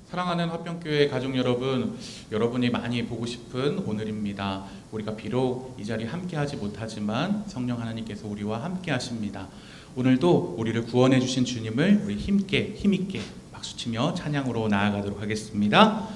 사랑하는 화평교회 가족 여러분, 여러분이 많이 보고 싶은 오늘입니다. 우리가 비록 이 자리에 함께하지 못하지만 성령 하나님께서 우리와 함께 하십니다. 오늘도 우리를 구원해 주신 주님을 우리 힘있게 박수치며 찬양으로 나아가도록 하겠습니다.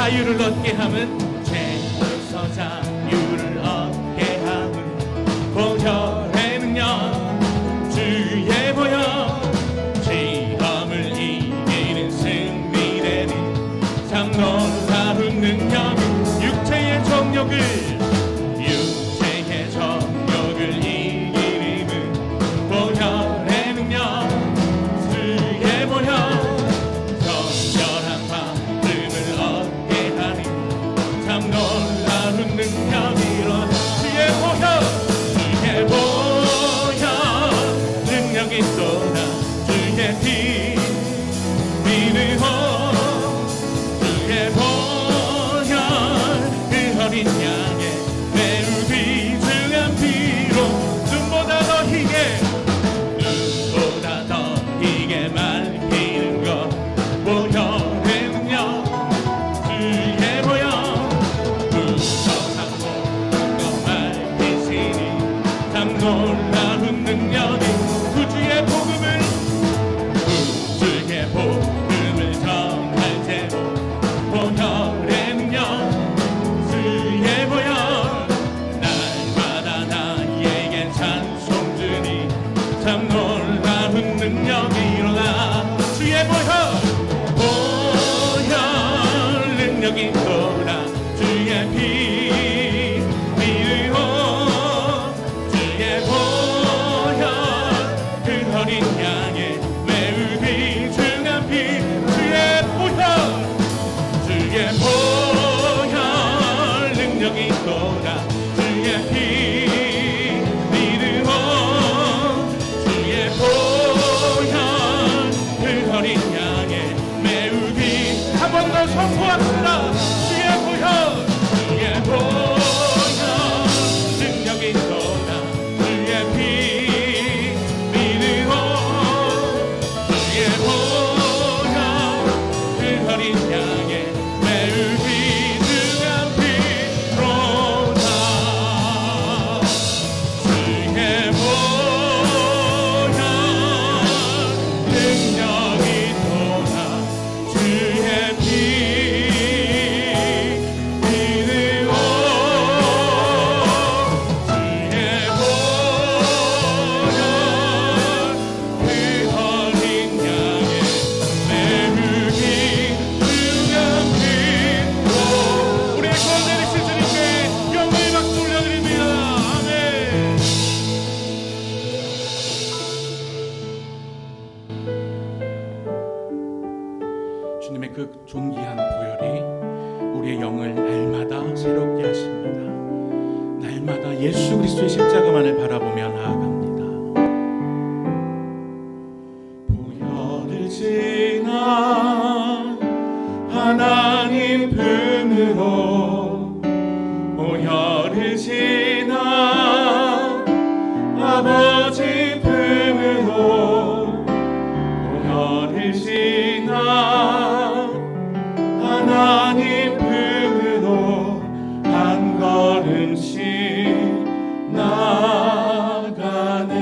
자유를 얻게 함은 죄에서 자유를 얻게 함은 보혈의 능력 주의 보혈 시험을 이기는 승리되는 참 놀라운 능력 육체의 정욕을 이기는 보혈의 능력 주의 보혈 능력이로 주의 보혈 능력이 쏟아 주의 피 믿으고 주의 보혈 그 어린 양의 매우 귀중한 피로 눈보다 더 희게 맑히는 것 보혈의 능력 주의 보혈 놀라운 능력이 구주의 복음을 전할 때도 보혈의 능력 주의 보혈 날마다 나에겐 찬송 주니 참 놀라운 능력이 일어나 주의 보혈 능력이 돌아 주의 피 주의 보혈 예수 그리스도의 십자가만을 바라보며 나아갑니다. 보혈을 지나 하나님 품으로 보혈을 지나 아버지 품으로 보혈을 지나 하나님 품으로 한 걸음씩 나아가네.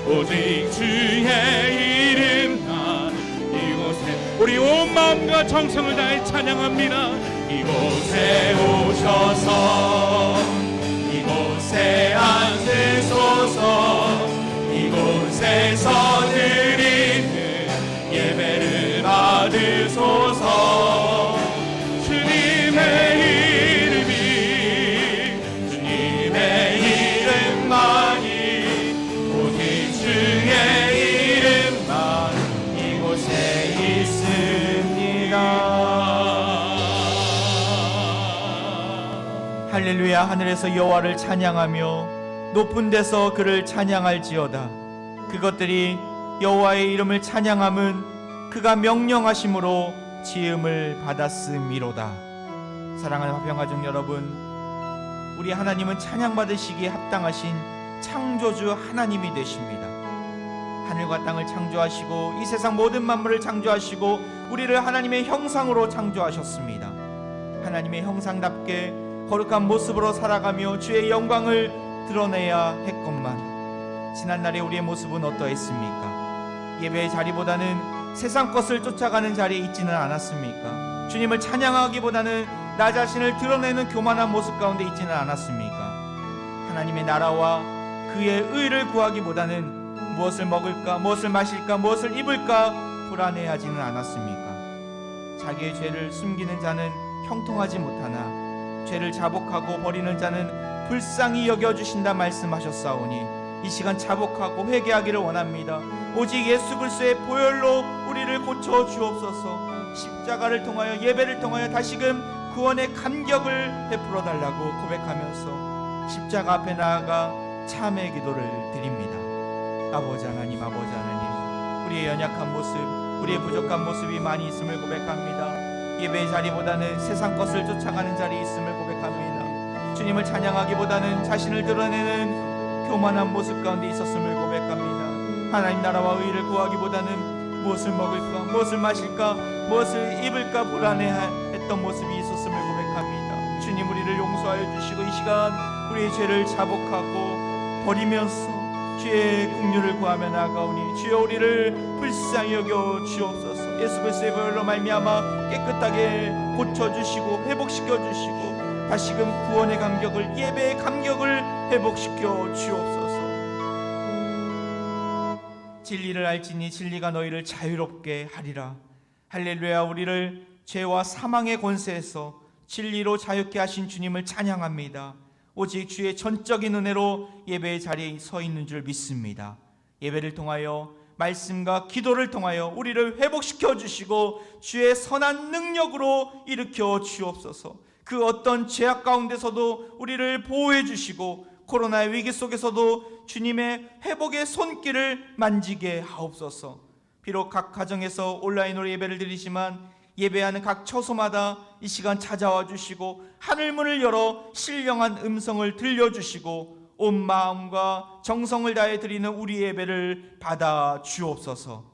오직 주의 이름 나 이곳에 우리 온 마음과 정성을 다해 찬양합니다. 이곳에 오셔서 이곳에 앉으소서 이곳에서 드리는 예배를 받으소서 주님의 이름만이 오직 주의 이름만 이곳에 있습니다. 할렐루야. 하늘에서 여호와를 찬양하며 높은 데서 그를 찬양할지어다. 그것들이 여호와의 이름을 찬양함은 그가 명령하심으로 지음을 받았음이로다. 사랑하는 화평가족 여러분, 우리 하나님은 찬양받으시기에 합당하신 창조주 하나님이 되십니다. 하늘과 땅을 창조하시고 이 세상 모든 만물을 창조하시고 우리를 하나님의 형상으로 창조하셨습니다. 하나님의 형상답게 거룩한 모습으로 살아가며 주의 영광을 드러내야 했건만 지난날에 우리의 모습은 어떠했습니까? 예배의 자리보다는 세상 것을 쫓아가는 자리에 있지는 않았습니까? 주님을 찬양하기보다는 나 자신을 드러내는 교만한 모습 가운데 있지는 않았습니까? 하나님의 나라와 그의 의를 구하기보다는 무엇을 먹을까, 무엇을 마실까, 무엇을 입을까 불안해하지는 않았습니까? 자기의 죄를 숨기는 자는 형통하지 못하나 죄를 자복하고 버리는 자는 불쌍히 여겨주신다 말씀하셨사오니 이 시간 자복하고 회개하기를 원합니다. 오직 예수 그리스도의 보혈로 우리를 고쳐 주옵소서. 십자가를 통하여 예배를 통하여 다시금 구원의 감격을 베풀어 달라고 고백하면서 십자가 앞에 나아가 참의 기도를 드립니다. 아버지 하나님, 아버지 하나님, 우리의 연약한 모습, 우리의 부족한 모습이 많이 있음을 고백합니다. 예배의 자리보다는 세상 것을 쫓아가는 자리에 있음을 고백합니다. 주님을 찬양하기보다는 자신을 드러내는 교만한 모습 가운데 있었음을 고백합니다. 하나님 나라와 의를 구하기보다는 무엇을 먹을까, 무엇을 마실까, 무엇을 입을까 불안해했던 모습이 있었음을 고백합니다. 주님 우리를 용서하여 주시고 이 시간 우리의 죄를 자복하고 버리면서 주의 긍휼을 구하며 나아가오니 주여 우리를 불쌍히 여겨 주옵소서. 예수 그리스도의 보혈로 말미암아 깨끗하게 고쳐주시고 회복시켜주시고 다시금 구원의 감격을, 예배의 감격을 회복시켜 주옵소서. 진리를 알지니 진리가 너희를 자유롭게 하리라. 할렐루야. 우리를 죄와 사망의 권세에서 진리로 자유케 하신 주님을 찬양합니다. 오직 주의 전적인 은혜로 예배의 자리에 서 있는 줄 믿습니다. 예배를 통하여 말씀과 기도를 통하여 우리를 회복시켜 주시고 주의 선한 능력으로 일으켜 주옵소서. 그 어떤 죄악 가운데서도 우리를 보호해 주시고 코로나의 위기 속에서도 주님의 회복의 손길을 만지게 하옵소서. 비록 각 가정에서 온라인으로 예배를 드리지만 예배하는 각 처소마다 이 시간 찾아와 주시고 하늘문을 열어 신령한 음성을 들려주시고 온 마음과 정성을 다해 드리는 우리 예배를 받아 주옵소서.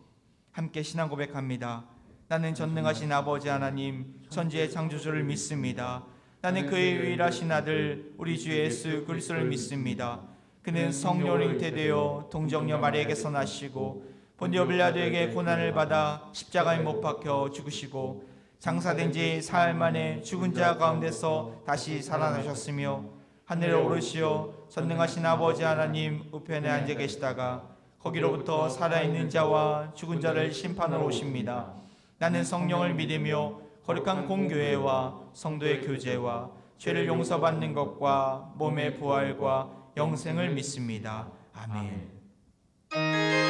함께 신앙 고백합니다. 나는 전능하신 아버지 하나님 천지의 창조주를 믿습니다. 나는 그의 유일하신 아들 우리 주 예수 그리스도를 믿습니다. 그는 성령으로 잉태되어 동정녀 마리아에게서 나시고 본디오 빌라도에게 고난을 받아 십자가에 못 박혀 죽으시고 장사된 지 사흘 만에 죽은 자 가운데서 다시 살아나셨으며 하늘에 오르시어 전능하신 아버지 하나님 우편에 앉아 계시다가 거기로부터 살아있는 자와 죽은 자를 심판하러 오십니다. 나는 성령을 믿으며 거룩한 공교회와 성도의 교제와 죄를 용서받는 것과 몸의 부활과 영생을 믿습니다. 아멘. 나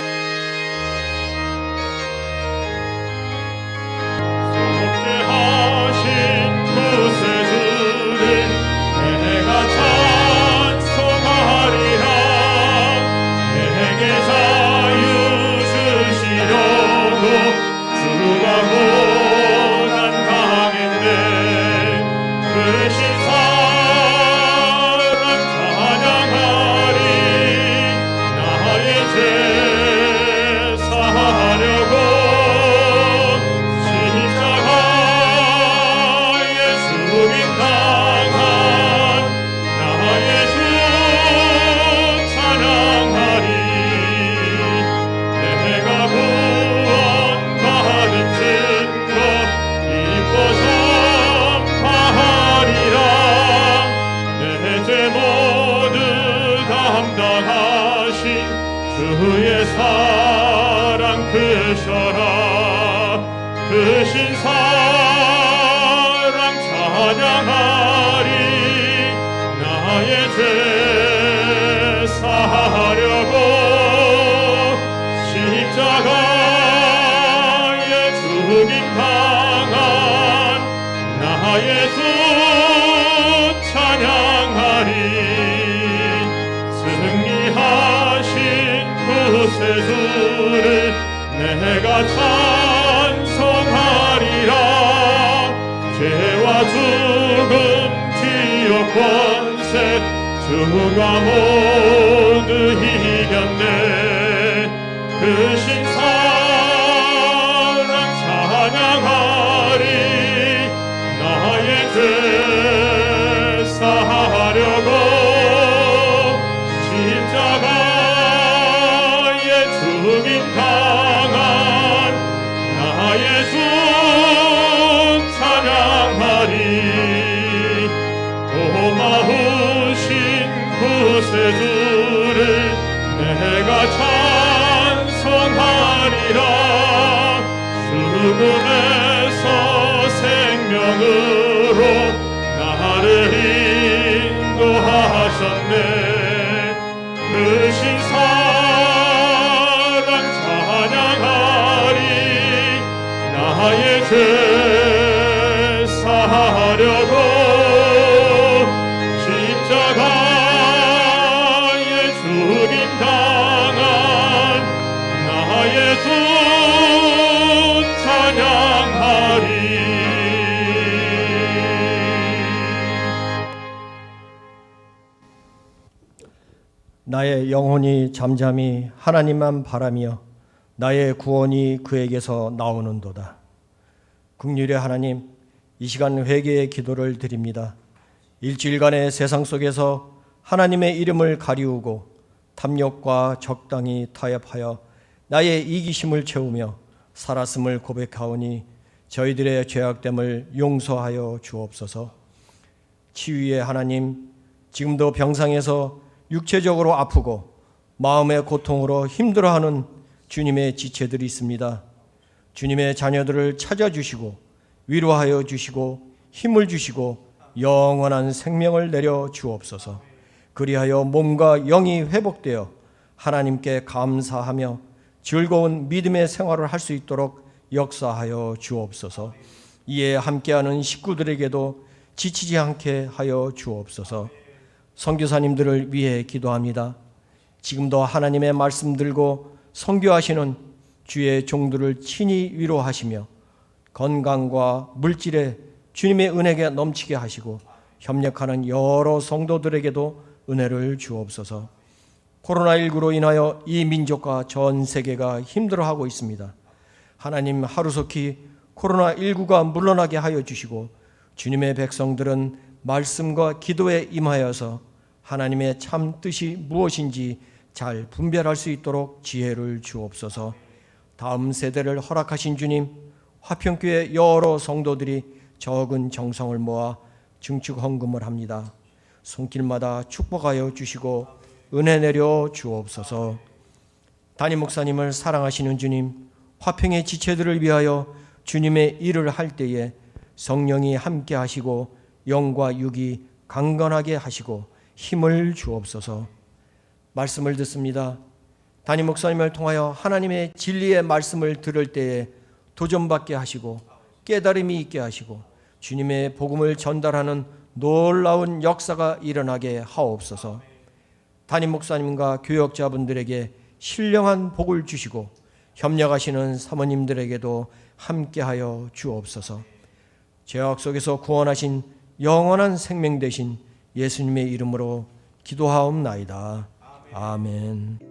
내 사랑 크셔라 크신 사랑 찬양하리 나의 죄 사하려고 십자가에 죽임 당한 나의 주 찬양하리 승리하신 구세주를 내가 찬송하리라 죄와 죽음 지옥 권세 주가 모두 이겼네 크신 사랑 찬양하리 나의 죄 사하려고 십자가에 죽임 당한 나의 주 찬양하리 고마우신 구세주를 내가 찬송하리라 수금에서 생명으로 나를 인도하셨네 크신 사랑 찬양하리 나의 죄 사하려고 십자가에 죽임 당한 나의 주 찬양하리 나의 영혼이 잠잠히 하나님만 바라며 나의 구원이 그에게서 나오는도다. 긍휼의 하나님, 이 시간 회개의 기도를 드립니다. 일주일간의 세상 속에서 하나님의 이름을 가리우고 탐욕과 적당히 타협하여 나의 이기심을 채우며 살았음을 고백하오니 저희들의 죄악됨을 용서하여 주옵소서. 치유의 하나님, 지금도 병상에서 육체적으로 아프고 마음의 고통으로 힘들어하는 주님의 지체들이 있습니다. 주님의 자녀들을 찾아주시고 위로하여 주시고 힘을 주시고 영원한 생명을 내려 주옵소서. 그리하여 몸과 영이 회복되어 하나님께 감사하며 즐거운 믿음의 생활을 할 수 있도록 역사하여 주옵소서. 이에 함께하는 식구들에게도 지치지 않게 하여 주옵소서. 선교사님들을 위해 기도합니다. 지금도 하나님의 말씀 들고 선교하시는 주의 종들을 친히 위로하시며 건강과 물질에 주님의 은혜가 넘치게 하시고 협력하는 여러 성도들에게도 은혜를 주옵소서. 코로나19로 인하여 이 민족과 전 세계가 힘들어하고 있습니다. 하나님, 하루속히 코로나19가 물러나게 하여 주시고 주님의 백성들은 말씀과 기도에 임하여서 하나님의 참 뜻이 무엇인지 잘 분별할 수 있도록 지혜를 주옵소서. 다음 세대를 허락하신 주님, 화평교회 여러 성도들이 적은 정성을 모아 증축 헌금을 합니다. 손길마다 축복하여 주시고 은혜 내려 주옵소서. 담임 목사님을 사랑하시는 주님, 화평의 지체들을 위하여 주님의 일을 할 때에 성령이 함께 하시고 영과 육이 강건하게 하시고 힘을 주옵소서. 말씀을 듣습니다. 담임 목사님을 통하여 하나님의 진리의 말씀을 들을 때에 도전받게 하시고 깨달음이 있게 하시고 주님의 복음을 전달하는 놀라운 역사가 일어나게 하옵소서. 담임 목사님과 교역자분들에게 신령한 복을 주시고 협력하시는 사모님들에게도 함께하여 주옵소서. 죄악 속에서 구원하신 영원한 생명 되신 예수님의 이름으로 기도하옵나이다. 아멘.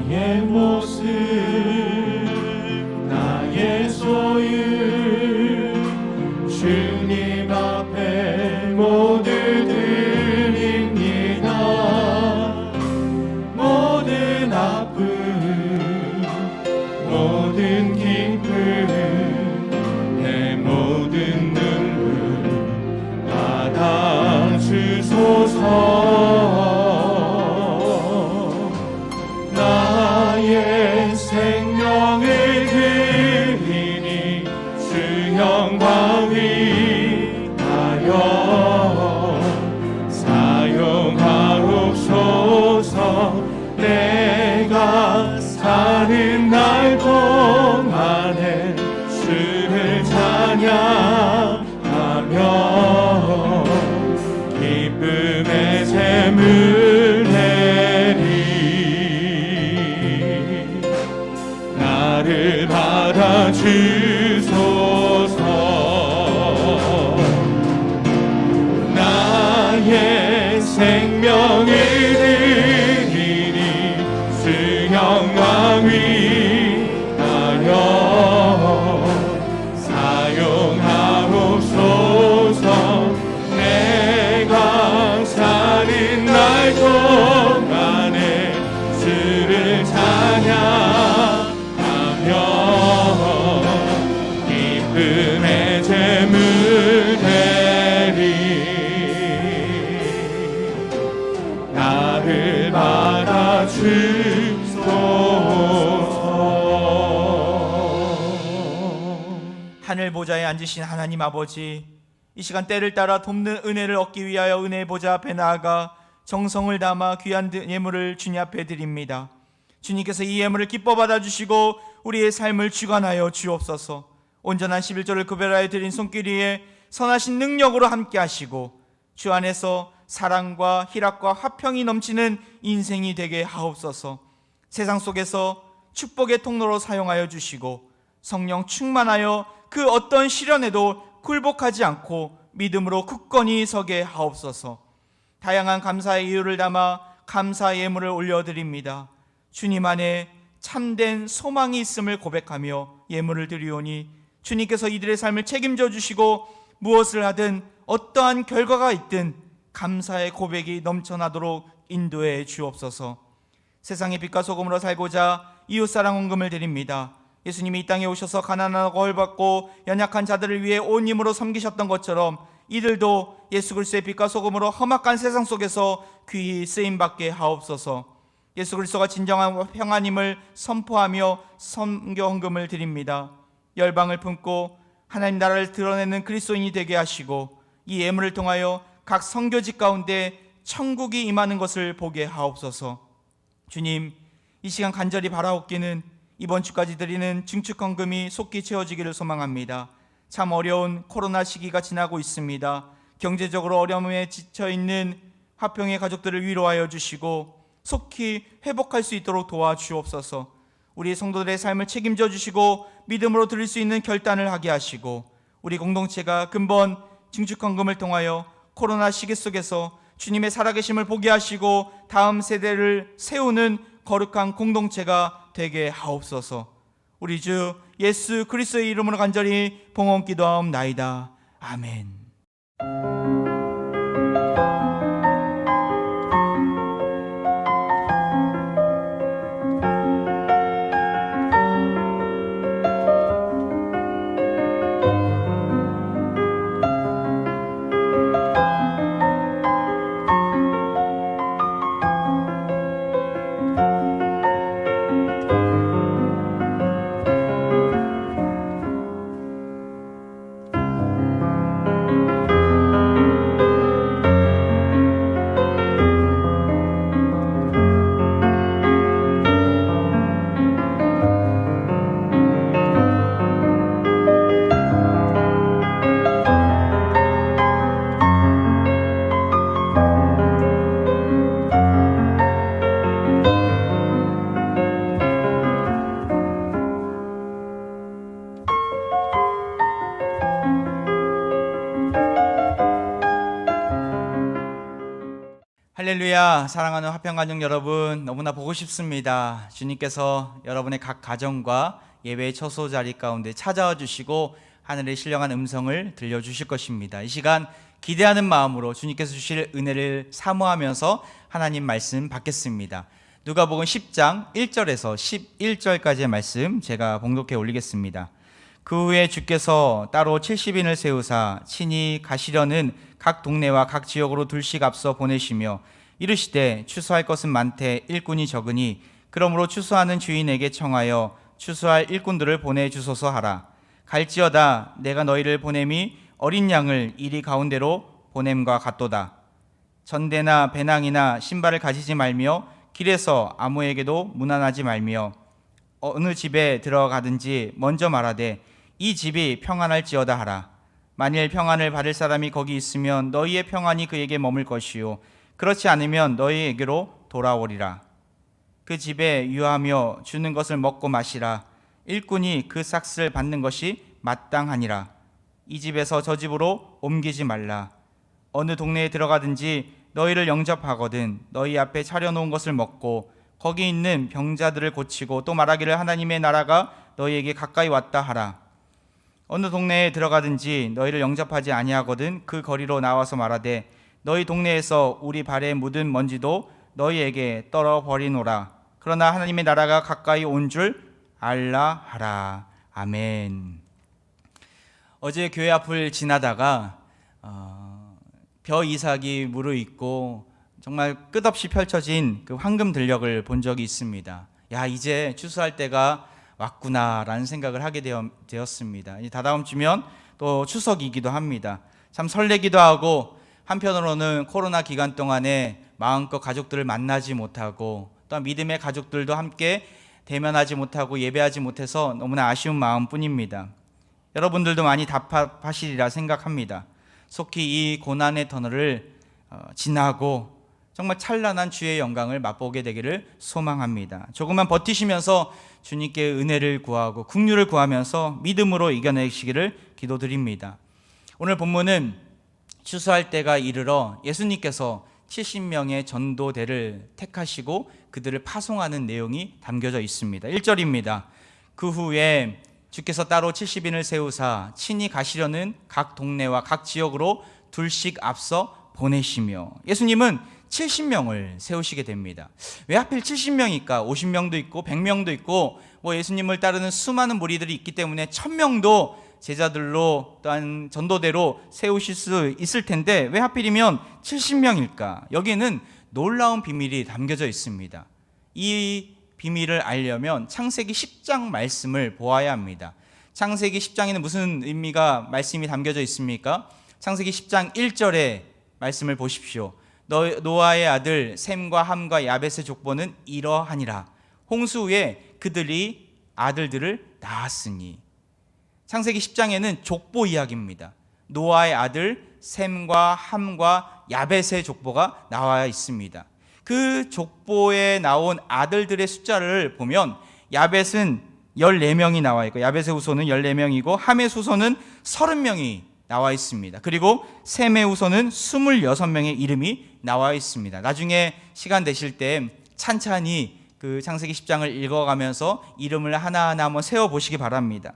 나의 모습 나의 소유 주님 앞에 모두 드립니다. 모든 아픔 모든 기쁨 내 모든 눈물 받아주소서. 나의 생명을 드리니 주 영광 위하여 사용하옵소서. 내가 사는 날 동안에 주를 찬양하며 기쁨의 재물 내리 나를 받아주소서. 나의 생명을 드리니 주 영광 위하여 사용하옵소서. 내가 사는 날 동안에 주를 찬양하며 기쁨의 재물 되리 나를 받아주소서. 하늘 보좌에 앉으신 하나님 아버지, 이 시간 때를 따라 돕는 은혜를 얻기 위하여 은혜의 보좌 앞에 나아가 정성을 담아 귀한 예물을 주님 앞에 드립니다. 주님께서 이 예물을 기뻐 받아주시고 우리의 삶을 주관하여 주옵소서. 온전한 11조를 구별하여 드린 손길 위에 선하신 능력으로 함께 하시고 주 안에서 사랑과 희락과 화평이 넘치는 인생이 되게 하옵소서. 세상 속에서 축복의 통로로 사용하여 주시고 성령 충만하여 그 어떤 시련에도 굴복하지 않고 믿음으로 굳건히 서게 하옵소서. 다양한 감사의 이유를 담아 감사 예물을 올려드립니다. 주님 안에 참된 소망이 있음을 고백하며 예물을 드리오니 주님께서 이들의 삶을 책임져 주시고 무엇을 하든 어떠한 결과가 있든 감사의 고백이 넘쳐나도록 인도해 주옵소서. 세상의 빛과 소금으로 살고자 이웃사랑 헌금을 드립니다. 예수님이 이 땅에 오셔서 가난하고 헐벗고 연약한 자들을 위해 온 힘으로 섬기셨던 것처럼 이들도 예수 그리스도의 빛과 소금으로 험악한 세상 속에서 귀히 쓰임받게 하옵소서. 예수 그리스도가 진정한 평안임을 선포하며 선교 헌금을 드립니다. 열방을 품고 하나님 나라를 드러내는 그리스도인이 되게 하시고 이 예물을 통하여 각 선교지 가운데 천국이 임하는 것을 보게 하옵소서. 주님, 이 시간 간절히 바라옵기는 이번 주까지 드리는 증축헌금이 속히 채워지기를 소망합니다. 참 어려운 코로나 시기가 지나고 있습니다. 경제적으로 어려움에 지쳐있는 화평의 가족들을 위로하여 주시고 속히 회복할 수 있도록 도와주옵소서. 우리 성도들의 삶을 책임져 주시고 믿음으로 드릴 수 있는 결단을 하게 하시고 우리 공동체가 근본 증축헌금을 통하여 코로나 시기 속에서 주님의 살아계심을 보게 하시고 다음 세대를 세우는 거룩한 공동체가 되게 하옵소서. 우리 주 예수 그리스도의 이름으로 간절히 봉헌 기도하옵나이다. 아멘. 할렐루야. 사랑하는 화평가족 여러분, 너무나 보고 싶습니다. 주님께서 여러분의 각 가정과 예배의 처소 자리 가운데 찾아와 주시고 하늘의 신령한 음성을 들려주실 것입니다. 이 시간 기대하는 마음으로 주님께서 주실 은혜를 사모하면서 하나님 말씀 받겠습니다. 누가복음 10장 1절에서 11절까지의 말씀 제가 봉독해 올리겠습니다. 그 후에 주께서 따로 70인을 세우사 친히 가시려는 각 동네와 각 지역으로 둘씩 앞서 보내시며 이르시되 추수할 것은 많되 일꾼이 적으니 그러므로 추수하는 주인에게 청하여 추수할 일꾼들을 보내주소서 하라. 갈지어다 내가 너희를 보냄이 어린 양을 이리 가운데로 보냄과 같도다. 전대나 배낭이나 신발을 가지지 말며 길에서 아무에게도 문안하지 말며 어느 집에 들어가든지 먼저 말하되 이 집이 평안할지어다 하라. 만일 평안을 받을 사람이 거기 있으면 너희의 평안이 그에게 머물 것이요 그렇지 않으면 너희에게로 돌아오리라. 그 집에 유하며 주는 것을 먹고 마시라. 일꾼이 그 삭슬 받는 것이 마땅하니라. 이 집에서 저 집으로 옮기지 말라. 어느 동네에 들어가든지 너희를 영접하거든 너희 앞에 차려놓은 것을 먹고 거기 있는 병자들을 고치고 또 말하기를 하나님의 나라가 너희에게 가까이 왔다 하라. 어느 동네에 들어가든지 너희를 영접하지 아니하거든 그 거리로 나와서 말하되 너희 동네에서 우리 발에 묻은 먼지도 너희에게 떨어버리노라. 그러나 하나님의 나라가 가까이 온 줄 알라 하라. 아멘. 어제 교회 앞을 지나다가 벼 이삭이 무르익고 정말 끝없이 펼쳐진 그 황금 들녘을 본 적이 있습니다. 야, 이제 추수할 때가 왔구나라는 생각을 하게 되었습니다. 다다음 주면 또 추석이기도 합니다. 참 설레기도 하고 한편으로는 코로나 기간 동안에 마음껏 가족들을 만나지 못하고 또 믿음의 가족들도 함께 대면하지 못하고 예배하지 못해서 너무나 아쉬운 마음뿐입니다. 여러분들도 많이 답답하시리라 생각합니다. 속히 이 고난의 터널을 지나고 정말 찬란한 주의 영광을 맛보게 되기를 소망합니다. 조금만 버티시면서 주님께 은혜를 구하고 긍휼을 구하면서 믿음으로 이겨내시기를 기도드립니다. 오늘 본문은 추수할 때가 이르러 예수님께서 70명의 전도대를 택하시고 그들을 파송하는 내용이 담겨져 있습니다. 1절입니다. 그 후에 주께서 따로 70인을 세우사 친히 가시려는 각 동네와 각 지역으로 둘씩 앞서 보내시며 예수님은 70명을 세우시게 됩니다. 왜 하필 70명일까? 50명도 있고 100명도 있고 예수님을 따르는 수많은 무리들이 있기 때문에 1000명도 제자들로 또한 전도대로 세우실 수 있을 텐데 왜 하필이면 70명일까? 여기에는 놀라운 비밀이 담겨져 있습니다. 이 비밀을 알려면 창세기 10장 말씀을 보아야 합니다. 창세기 10장에는 무슨 의미가 말씀이 담겨져 있습니까? 창세기 10장 1절의 말씀을 보십시오. 노아의 아들 셈과 함과 야벳의 족보는 이러하니라. 홍수 후에 그들이 아들들을 낳았으니. 창세기 10장에는 족보 이야기입니다. 노아의 아들 셈과 함과 야벳의 족보가 나와 있습니다. 그 족보에 나온 아들들의 숫자를 보면 야벳은 14명이 나와 있고 야벳의 후손은 14명이고 함의 후손은 30명이 나와 있습니다. 그리고 셈의 후손은 26명의 이름이 나와 있습니다. 나중에 시간 되실 때 찬찬히 그 창세기 10장을 읽어가면서 이름을 하나하나 한번 세어보시기 바랍니다.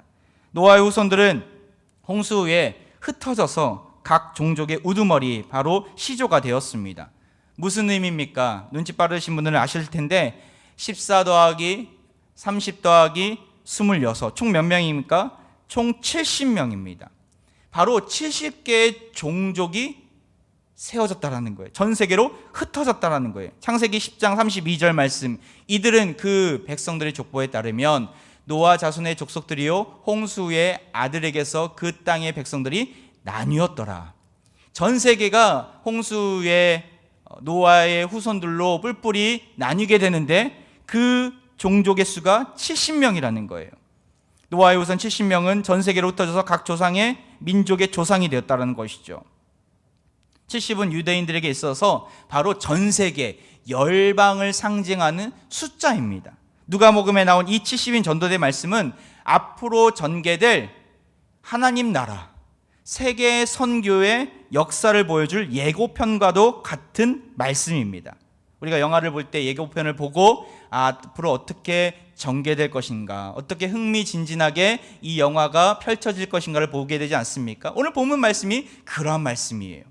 노아의 후손들은 홍수 후에 흩어져서 각 종족의 우두머리 바로 시조가 되었습니다. 무슨 의미입니까? 눈치 빠르신 분들은 아실 텐데 14 더하기 30 더하기 26 총 몇 명입니까? 총 70명입니다. 바로 70개의 종족이 세워졌다라는 거예요. 전 세계로 흩어졌다라는 거예요. 창세기 10장 32절 말씀, 이들은 그 백성들의 족보에 따르면 노아 자손의 족속들이요 홍수 후에 아들에게서 그 땅의 백성들이 나뉘었더라. 전 세계가 홍수 후에 노아의 후손들로 뿔뿔이 나뉘게 되는데 그 종족의 수가 70명이라는 거예요. 노아의 후손 70명은 전 세계로 흩어져서 각 조상의 민족의 조상이 되었다는 것이죠. 70은 유대인들에게 있어서 바로 전 세계 열방을 상징하는 숫자입니다. 누가복음에 나온 이 70인 전도대 말씀은 앞으로 전개될 하나님 나라, 세계 선교의 역사를 보여줄 예고편과도 같은 말씀입니다. 우리가 영화를 볼 때 예고편을 보고 앞으로 어떻게 전개될 것인가, 어떻게 흥미진진하게 이 영화가 펼쳐질 것인가를 보게 되지 않습니까? 오늘 본문 말씀이 그러한 말씀이에요.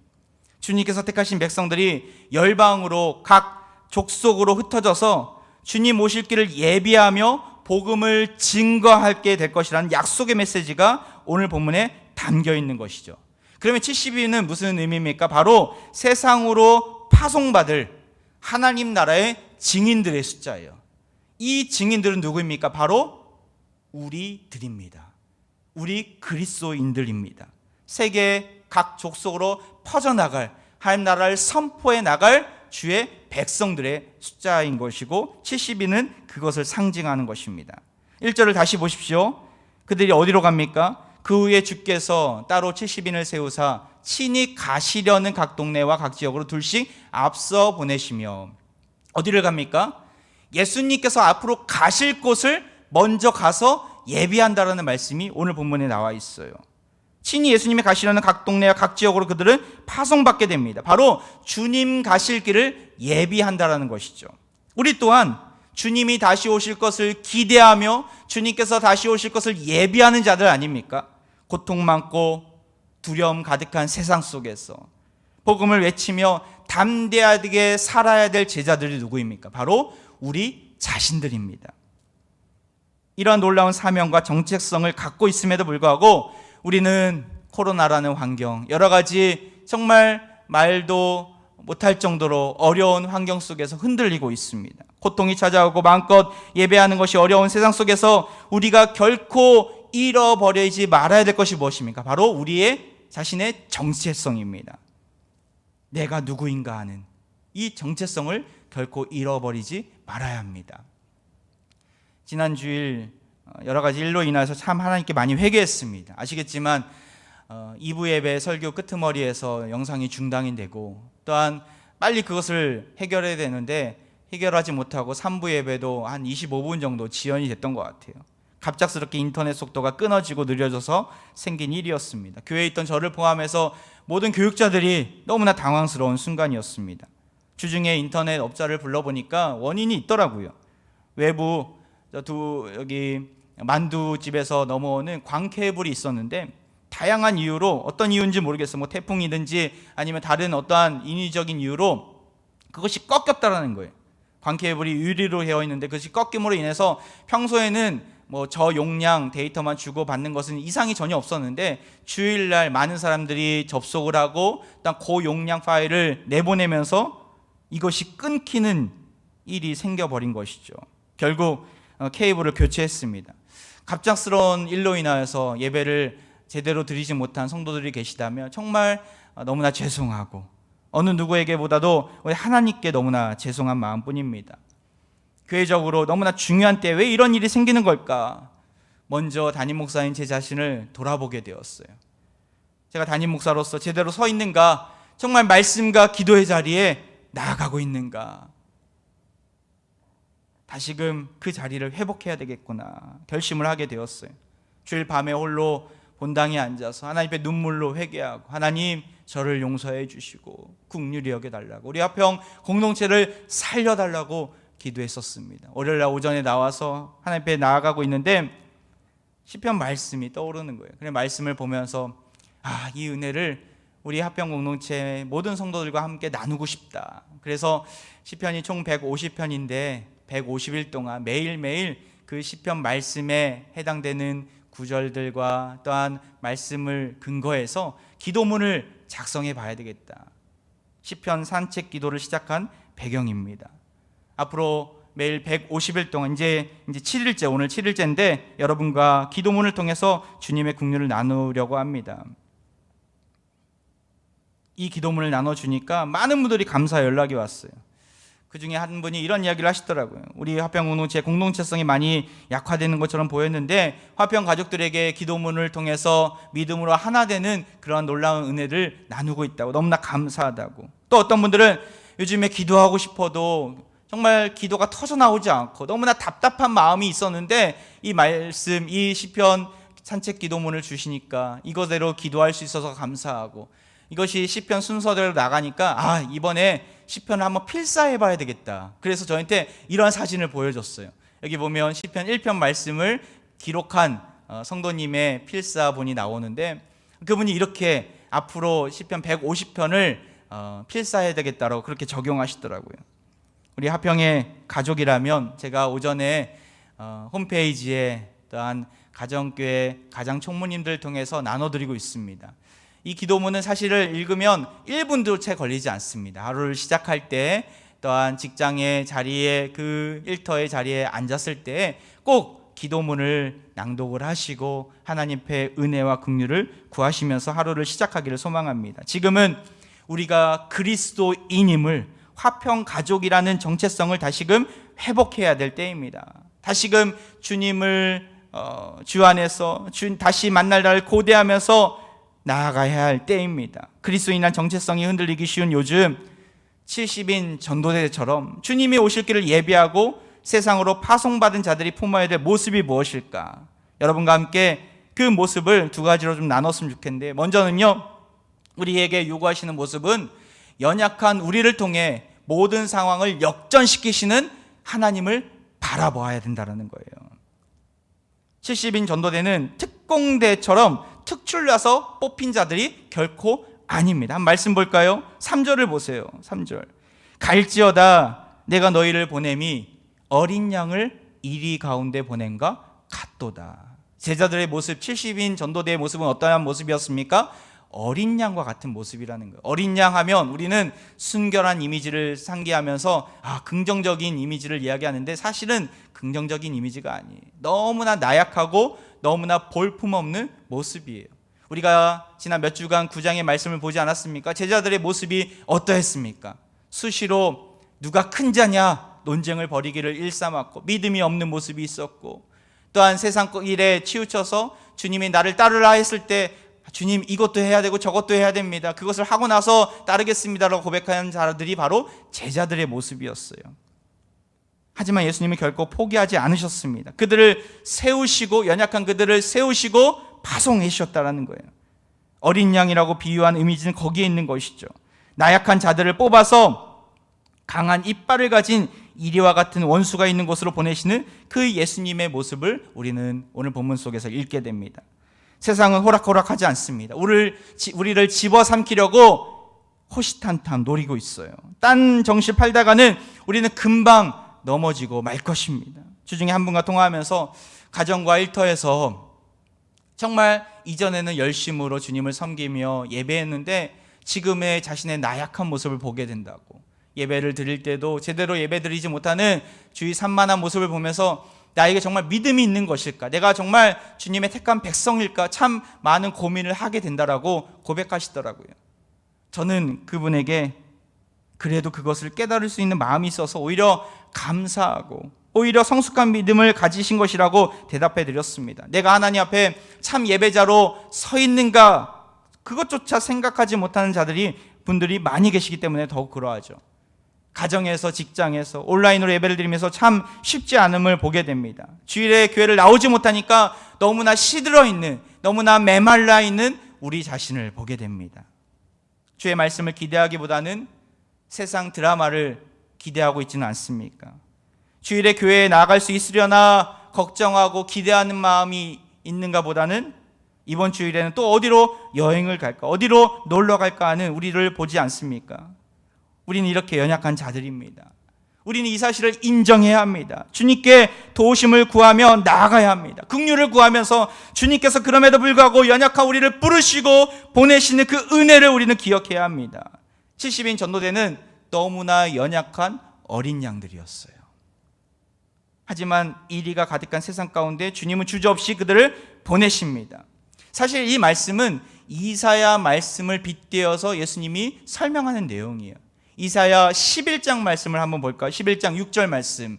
주님께서 택하신 백성들이 열방으로 각 족속으로 흩어져서 주님 오실 길을 예비하며 복음을 증거하게 될 것이라는 약속의 메시지가 오늘 본문에 담겨 있는 것이죠. 그러면 70인은 무슨 의미입니까? 바로 세상으로 파송받을 하나님 나라의 증인들의 숫자예요. 이 증인들은 누구입니까? 바로 우리들입니다. 우리 그리스도인들입니다. 세계 각 족속으로 퍼져나갈, 하나님 나라를 선포해 나갈 주의 백성들의 숫자인 것이고 70인은 그것을 상징하는 것입니다. 1절을 다시 보십시오. 그들이 어디로 갑니까? 그 후에 주께서 따로 70인을 세우사 친히 가시려는 각 동네와 각 지역으로 둘씩 앞서 보내시며, 어디를 갑니까? 예수님께서 앞으로 가실 곳을 먼저 가서 예비한다라는 말씀이 오늘 본문에 나와 있어요. 친히 예수님이 가시려는 각 동네와 각 지역으로 그들은 파송받게 됩니다. 바로 주님 가실 길을 예비한다라는 것이죠. 우리 또한 주님이 다시 오실 것을 기대하며 주님께서 다시 오실 것을 예비하는 자들 아닙니까? 고통 많고 두려움 가득한 세상 속에서 복음을 외치며 담대하게 살아야 될 제자들이 누구입니까? 바로 우리 자신들입니다. 이러한 놀라운 사명과 정체성을 갖고 있음에도 불구하고 우리는 코로나라는 환경, 여러 가지 정말 말도 못할 정도로 어려운 환경 속에서 흔들리고 있습니다. 고통이 찾아오고 마음껏 예배하는 것이 어려운 세상 속에서 우리가 결코 잃어버리지 말아야 될 것이 무엇입니까? 바로 우리의 자신의 정체성입니다. 내가 누구인가 하는 이 정체성을 결코 잃어버리지 말아야 합니다. 지난 주일 여러 가지 일로 인해서 참 하나님께 많이 회개했습니다. 아시겠지만 2부 예배 설교 끄트머리에서 영상이 중단이 되고, 또한 빨리 그것을 해결해야 되는데 해결하지 못하고 3부 예배도 한 25분 정도 지연이 됐던 것 같아요. 갑작스럽게 인터넷 속도가 끊어지고 느려져서 생긴 일이었습니다. 교회에 있던 저를 포함해서 모든 교육자들이 너무나 당황스러운 순간이었습니다. 주중에 인터넷 업자를 불러보니까 원인이 있더라고요. 외부 여기 만두집에서 넘어오는 광케이블이 있었는데 다양한 이유로, 어떤 이유인지 모르겠어요. 뭐 태풍이든지 아니면 다른 어떠한 인위적인 이유로 그것이 꺾였다라는 거예요. 광케이블이 유리로 되어 있는데 그것이 꺾임으로 인해서 평소에는 뭐 저용량 데이터만 주고받는 것은 이상이 전혀 없었는데 주일날 많은 사람들이 접속을 하고 일단 고용량 파일을 내보내면서 이것이 끊기는 일이 생겨버린 것이죠. 결국 케이블을 교체했습니다. 갑작스러운 일로 인하여서 예배를 제대로 드리지 못한 성도들이 계시다면 정말 너무나 죄송하고 어느 누구에게보다도 우리 하나님께 너무나 죄송한 마음뿐입니다. 교회적으로 너무나 중요한 때 왜 이런 일이 생기는 걸까? 먼저 담임 목사인 제 자신을 돌아보게 되었어요. 제가 담임 목사로서 제대로 서 있는가? 정말 말씀과 기도의 자리에 나아가고 있는가? 다시금 그 자리를 회복해야 되겠구나 결심을 하게 되었어요. 주일 밤에 홀로 본당에 앉아서 하나님 앞에 눈물로 회개하고, 하나님 저를 용서해 주시고 긍휼히 여겨달라고, 우리 화평 공동체를 살려달라고 기도했었습니다. 월요일날 오전에 나와서 하나님 앞에 나아가고 있는데 시편 말씀이 떠오르는 거예요. 그래 말씀을 보면서 이 은혜를 우리 화평 공동체 모든 성도들과 함께 나누고 싶다. 그래서 시편이 총 150편인데 150일 동안 매일매일 그 시편 말씀에 해당되는 구절들과 또한 말씀을 근거해서 기도문을 작성해 봐야 되겠다. 시편 산책 기도를 시작한 배경입니다. 앞으로 매일 150일 동안 이제 7일째, 오늘 7일째인데 여러분과 기도문을 통해서 주님의 긍휼을 나누려고 합니다. 이 기도문을 나눠주니까 많은 분들이 감사 연락이 왔어요. 그 중에 한 분이 이런 이야기를 하시더라고요. 우리 화평 공동체 공동체성이 많이 약화되는 것처럼 보였는데 화평 가족들에게 기도문을 통해서 믿음으로 하나 되는 그러한 놀라운 은혜를 나누고 있다고, 너무나 감사하다고. 또 어떤 분들은 요즘에 기도하고 싶어도 정말 기도가 터져 나오지 않고 너무나 답답한 마음이 있었는데 이 말씀, 이 시편 산책 기도문을 주시니까 이거대로 기도할 수 있어서 감사하고, 이것이 시편 순서대로 나가니까 이번에 시편을 한번 필사해 봐야 되겠다. 그래서 저한테 이러한 사진을 보여줬어요. 여기 보면 시편 1편 말씀을 기록한 성도님의 필사본이 나오는데, 그분이 이렇게 앞으로 시편 150편을 필사해야 되겠다라고 그렇게 적용하시더라고요. 우리 하평의 가족이라면 제가 오전에 홈페이지에 또한 가정교회 가장 총무님들 통해서 나눠드리고 있습니다. 이 기도문은 사실을 읽으면 1분도 채 걸리지 않습니다. 하루를 시작할 때, 또한 직장의 자리에, 그 일터의 자리에 앉았을 때 꼭 기도문을 낭독을 하시고 하나님의 은혜와 긍휼을 구하시면서 하루를 시작하기를 소망합니다. 지금은 우리가 그리스도인임을, 화평 가족이라는 정체성을 다시금 회복해야 될 때입니다. 다시금 주님을 주 안에서 다시 만날 날을 고대하면서 나아가야 할 때입니다. 그리스도인이란 정체성이 흔들리기 쉬운 요즘 70인 전도대처럼 주님이 오실 길을 예비하고 세상으로 파송받은 자들이 품어야 될 모습이 무엇일까? 여러분과 함께 그 모습을 두 가지로 좀 나눴으면 좋겠는데, 먼저는요, 우리에게 요구하시는 모습은 연약한 우리를 통해 모든 상황을 역전시키시는 하나님을 바라보아야 된다는 거예요. 70인 전도대는 특공대처럼 특출나서 뽑힌 자들이 결코 아닙니다. 한 말씀 볼까요? 3절을 보세요. 3절. 갈지어다 내가 너희를 보냄이 어린 양을 이리 가운데 보낸가 같도다. 제자들의 모습, 70인 전도대의 모습은 어떠한 모습이었습니까? 어린 양과 같은 모습이라는 거예요. 어린 양 하면 우리는 순결한 이미지를 상기하면서 긍정적인 이미지를 이야기하는데, 사실은 긍정적인 이미지가 아니에요. 너무나 나약하고 너무나 볼품없는 모습이에요. 우리가 지난 몇 주간 9장의 말씀을 보지 않았습니까? 제자들의 모습이 어떠했습니까? 수시로 누가 큰 자냐 논쟁을 벌이기를 일삼았고, 믿음이 없는 모습이 있었고, 또한 세상 일에 치우쳐서 주님이 나를 따르라 했을 때 주님 이것도 해야 되고 저것도 해야 됩니다. 그것을 하고 나서 따르겠습니다라고 고백하는 자들이 바로 제자들의 모습이었어요. 하지만 예수님은 결코 포기하지 않으셨습니다. 그들을 세우시고, 연약한 그들을 세우시고 파송해 주셨다는 거예요. 어린 양이라고 비유한 이미지는 거기에 있는 것이죠. 나약한 자들을 뽑아서 강한 이빨을 가진 이리와 같은 원수가 있는 곳으로 보내시는 그 예수님의 모습을 우리는 오늘 본문 속에서 읽게 됩니다. 세상은 호락호락하지 않습니다. 우리를 집어삼키려고 호시탄탄 노리고 있어요. 딴 정신 팔다가는 우리는 금방 넘어지고 말 것입니다. 주중에 한 분과 통화하면서 가정과 일터에서 정말 이전에는 열심으로 주님을 섬기며 예배했는데 지금의 자신의 나약한 모습을 보게 된다고, 예배를 드릴 때도 제대로 예배 드리지 못하는 주의 산만한 모습을 보면서 나에게 정말 믿음이 있는 것일까? 내가 정말 주님의 택한 백성일까? 참 많은 고민을 하게 된다라고 고백하시더라고요. 저는 그분에게 그래도 그것을 깨달을 수 있는 마음이 있어서 오히려 감사하고 오히려 성숙한 믿음을 가지신 것이라고 대답해 드렸습니다. 내가 하나님 앞에 참 예배자로 서 있는가, 그것조차 생각하지 못하는 분들이 많이 계시기 때문에 더욱 그러하죠. 가정에서, 직장에서, 온라인으로 예배를 드리면서 참 쉽지 않음을 보게 됩니다. 주일에 교회를 나오지 못하니까 너무나 시들어 있는, 너무나 메말라 있는 우리 자신을 보게 됩니다. 주의 말씀을 기대하기보다는 세상 드라마를 기대하고 있지는 않습니까? 주일에 교회에 나아갈 수 있으려나 걱정하고 기대하는 마음이 있는가 보다는 이번 주일에는 또 어디로 여행을 갈까, 어디로 놀러 갈까 하는 우리를 보지 않습니까? 우리는 이렇게 연약한 자들입니다. 우리는 이 사실을 인정해야 합니다. 주님께 도우심을 구하며 나아가야 합니다. 긍휼을 구하면서 주님께서 그럼에도 불구하고 연약한 우리를 부르시고 보내시는 그 은혜를 우리는 기억해야 합니다. 70인 전도대는 너무나 연약한 어린 양들이었어요. 하지만 이리가 가득한 세상 가운데 주님은 주저없이 그들을 보내십니다. 사실 이 말씀은 이사야 말씀을 빗대어서 예수님이 설명하는 내용이에요. 이사야 11장 말씀을 한번 볼까요? 11장 6절 말씀.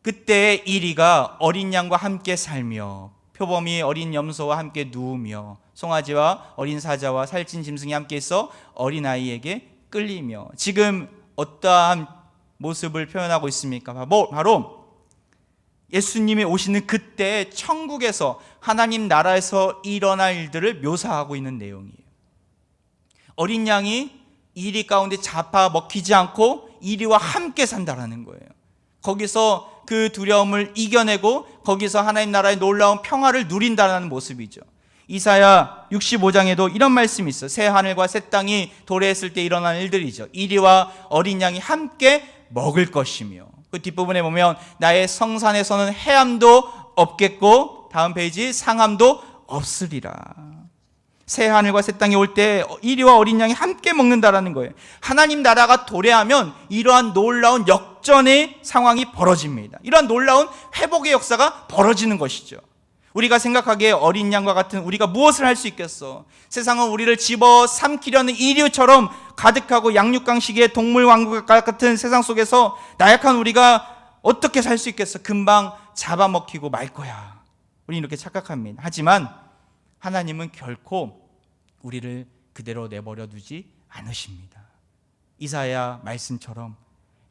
그때 이리가 어린 양과 함께 살며 표범이 어린 염소와 함께 누우며 송아지와 어린 사자와 살찐 짐승이 함께 있어 어린아이에게 끌리며. 지금 어떠한 모습을 표현하고 있습니까? 바로 예수님이 오시는 그때 천국에서 하나님 나라에서 일어날 일들을 묘사하고 있는 내용이에요. 어린 양이 이리 가운데 잡아먹히지 않고 이리와 함께 산다라는 거예요. 거기서 그 두려움을 이겨내고 거기서 하나님 나라의 놀라운 평화를 누린다는 모습이죠. 이사야 65장에도 이런 말씀이 있어요. 새 하늘과 새 땅이 도래했을 때 일어나는 일들이죠. 이리와 어린 양이 함께 먹을 것이며, 그 뒷부분에 보면 나의 성산에서는 해함도 없겠고, 다음 페이지, 상함도 없으리라. 새 하늘과 새 땅이 올 때 이리와 어린 양이 함께 먹는다라는 거예요. 하나님 나라가 도래하면 이러한 놀라운 역전의 상황이 벌어집니다. 이러한 놀라운 회복의 역사가 벌어지는 것이죠. 우리가 생각하기에 어린 양과 같은 우리가 무엇을 할 수 있겠어? 세상은 우리를 집어 삼키려는 이류처럼 가득하고 양육강식의 동물 왕국 같은 세상 속에서 나약한 우리가 어떻게 살 수 있겠어? 금방 잡아먹히고 말 거야. 우리는 이렇게 착각합니다. 하지만 하나님은 결코 우리를 그대로 내버려 두지 않으십니다. 이사야 말씀처럼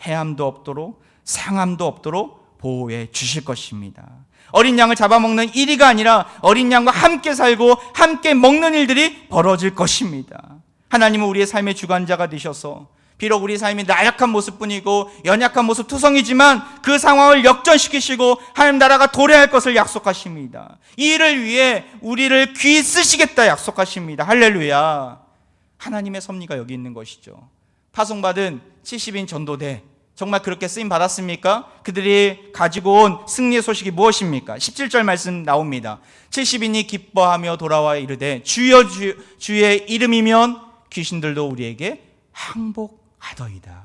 해함도 없도록 상함도 없도록 보호해 주실 것입니다. 어린 양을 잡아먹는 이리가 아니라 어린 양과 함께 살고 함께 먹는 일들이 벌어질 것입니다. 하나님은 우리의 삶의 주관자가 되셔서 비록 우리 삶이 나약한 모습뿐이고 연약한 모습 투성이지만 그 상황을 역전시키시고 하나님 나라가 도래할 것을 약속하십니다. 이 일을 위해 우리를 귀 쓰시겠다 약속하십니다. 할렐루야. 하나님의 섭리가 여기 있는 것이죠. 파송받은 70인 전도대, 정말 그렇게 쓰임 받았습니까? 그들이 가지고 온 승리의 소식이 무엇입니까? 17절 말씀 나옵니다. 70인이 기뻐하며 돌아와 이르되 주여 주의 이름이면 귀신들도 우리에게 항복하더이다.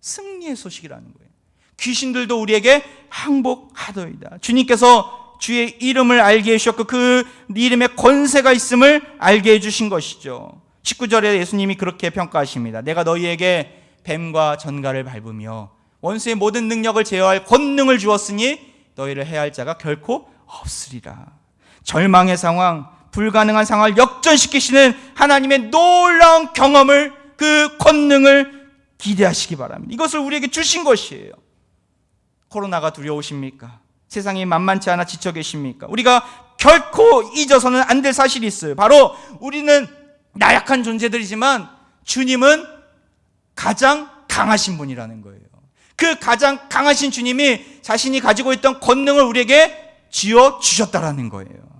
승리의 소식이라는 거예요. 귀신들도 우리에게 항복하더이다. 주님께서 주의 이름을 알게 해주셨고 그 이름에 권세가 있음을 알게 해주신 것이죠. 19절에 예수님이 그렇게 평가하십니다. 내가 너희에게 뱀과 전갈을 밟으며 원수의 모든 능력을 제어할 권능을 주었으니 너희를 해할 자가 결코 없으리라. 절망의 상황, 불가능한 상황을 역전시키시는 하나님의 놀라운 경험을, 그 권능을 기대하시기 바랍니다. 이것을 우리에게 주신 것이에요. 코로나가 두려우십니까? 세상이 만만치 않아 지쳐 계십니까? 우리가 결코 잊어서는 안 될 사실이 있어요. 바로 우리는 나약한 존재들이지만 주님은 가장 강하신 분이라는 거예요. 그 가장 강하신 주님이 자신이 가지고 있던 권능을 우리에게 쥐어 주셨다라는 거예요.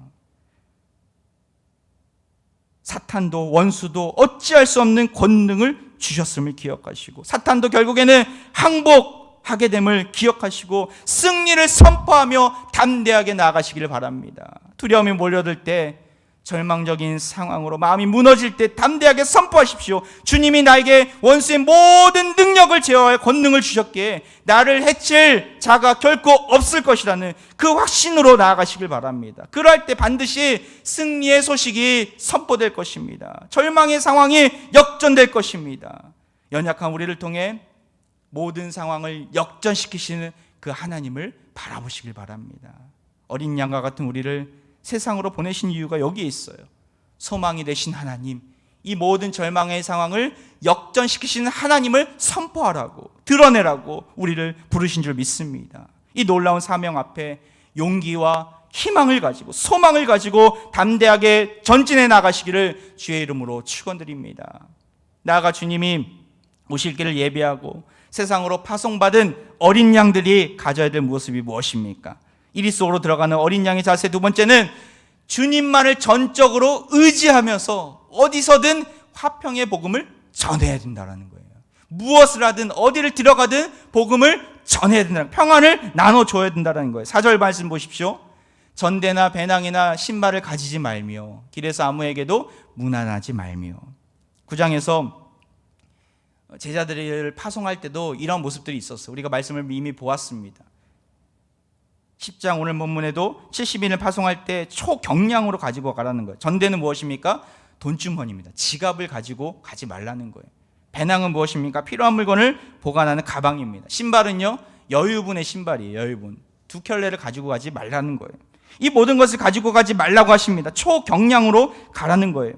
사탄도 원수도 어찌할 수 없는 권능을 주셨음을 기억하시고, 사탄도 결국에는 항복하게 됨을 기억하시고 승리를 선포하며 담대하게 나아가시기를 바랍니다. 두려움이 몰려들 때, 절망적인 상황으로 마음이 무너질 때 담대하게 선포하십시오. 주님이 나에게 원수의 모든 능력을 제어할 권능을 주셨기에 나를 해칠 자가 결코 없을 것이라는 그 확신으로 나아가시길 바랍니다. 그럴 때 반드시 승리의 소식이 선포될 것입니다. 절망의 상황이 역전될 것입니다. 연약한 우리를 통해 모든 상황을 역전시키시는 그 하나님을 바라보시길 바랍니다. 어린 양과 같은 우리를 세상으로 보내신 이유가 여기에 있어요. 소망이 되신 하나님, 이 모든 절망의 상황을 역전시키시는 하나님을 선포하라고, 드러내라고 우리를 부르신 줄 믿습니다. 이 놀라운 사명 앞에 용기와 희망을 가지고 소망을 가지고 담대하게 전진해 나가시기를 주의 이름으로 축원드립니다. 나아가 주님이 오실 길을 예비하고 세상으로 파송받은 어린 양들이 가져야 될 모습이 무엇입니까? 이리 속으로 들어가는 어린 양의 자세. 두 번째는 주님만을 전적으로 의지하면서 어디서든 화평의 복음을 전해야 된다는 거예요. 무엇을 하든 어디를 들어가든 복음을 전해야 된다. 평안을 나눠줘야 된다는 거예요. 4절 말씀 보십시오. 전대나 배낭이나 신발을 가지지 말며 길에서 아무에게도 무난하지 말며. 9장에서 제자들을 파송할 때도 이런 모습들이 있었어요. 우리가 말씀을 이미 보았습니다. 10장 오늘 본문에도 70인을 파송할 때 초경량으로 가지고 가라는 거예요. 전대는 무엇입니까? 돈주머니입니다. 지갑을 가지고 가지 말라는 거예요. 배낭은 무엇입니까? 필요한 물건을 보관하는 가방입니다. 신발은요, 여유분의 신발이에요. 여유분. 2켤레를 가지고 가지 말라는 거예요. 이 모든 것을 가지고 가지 말라고 하십니다. 초경량으로 가라는 거예요.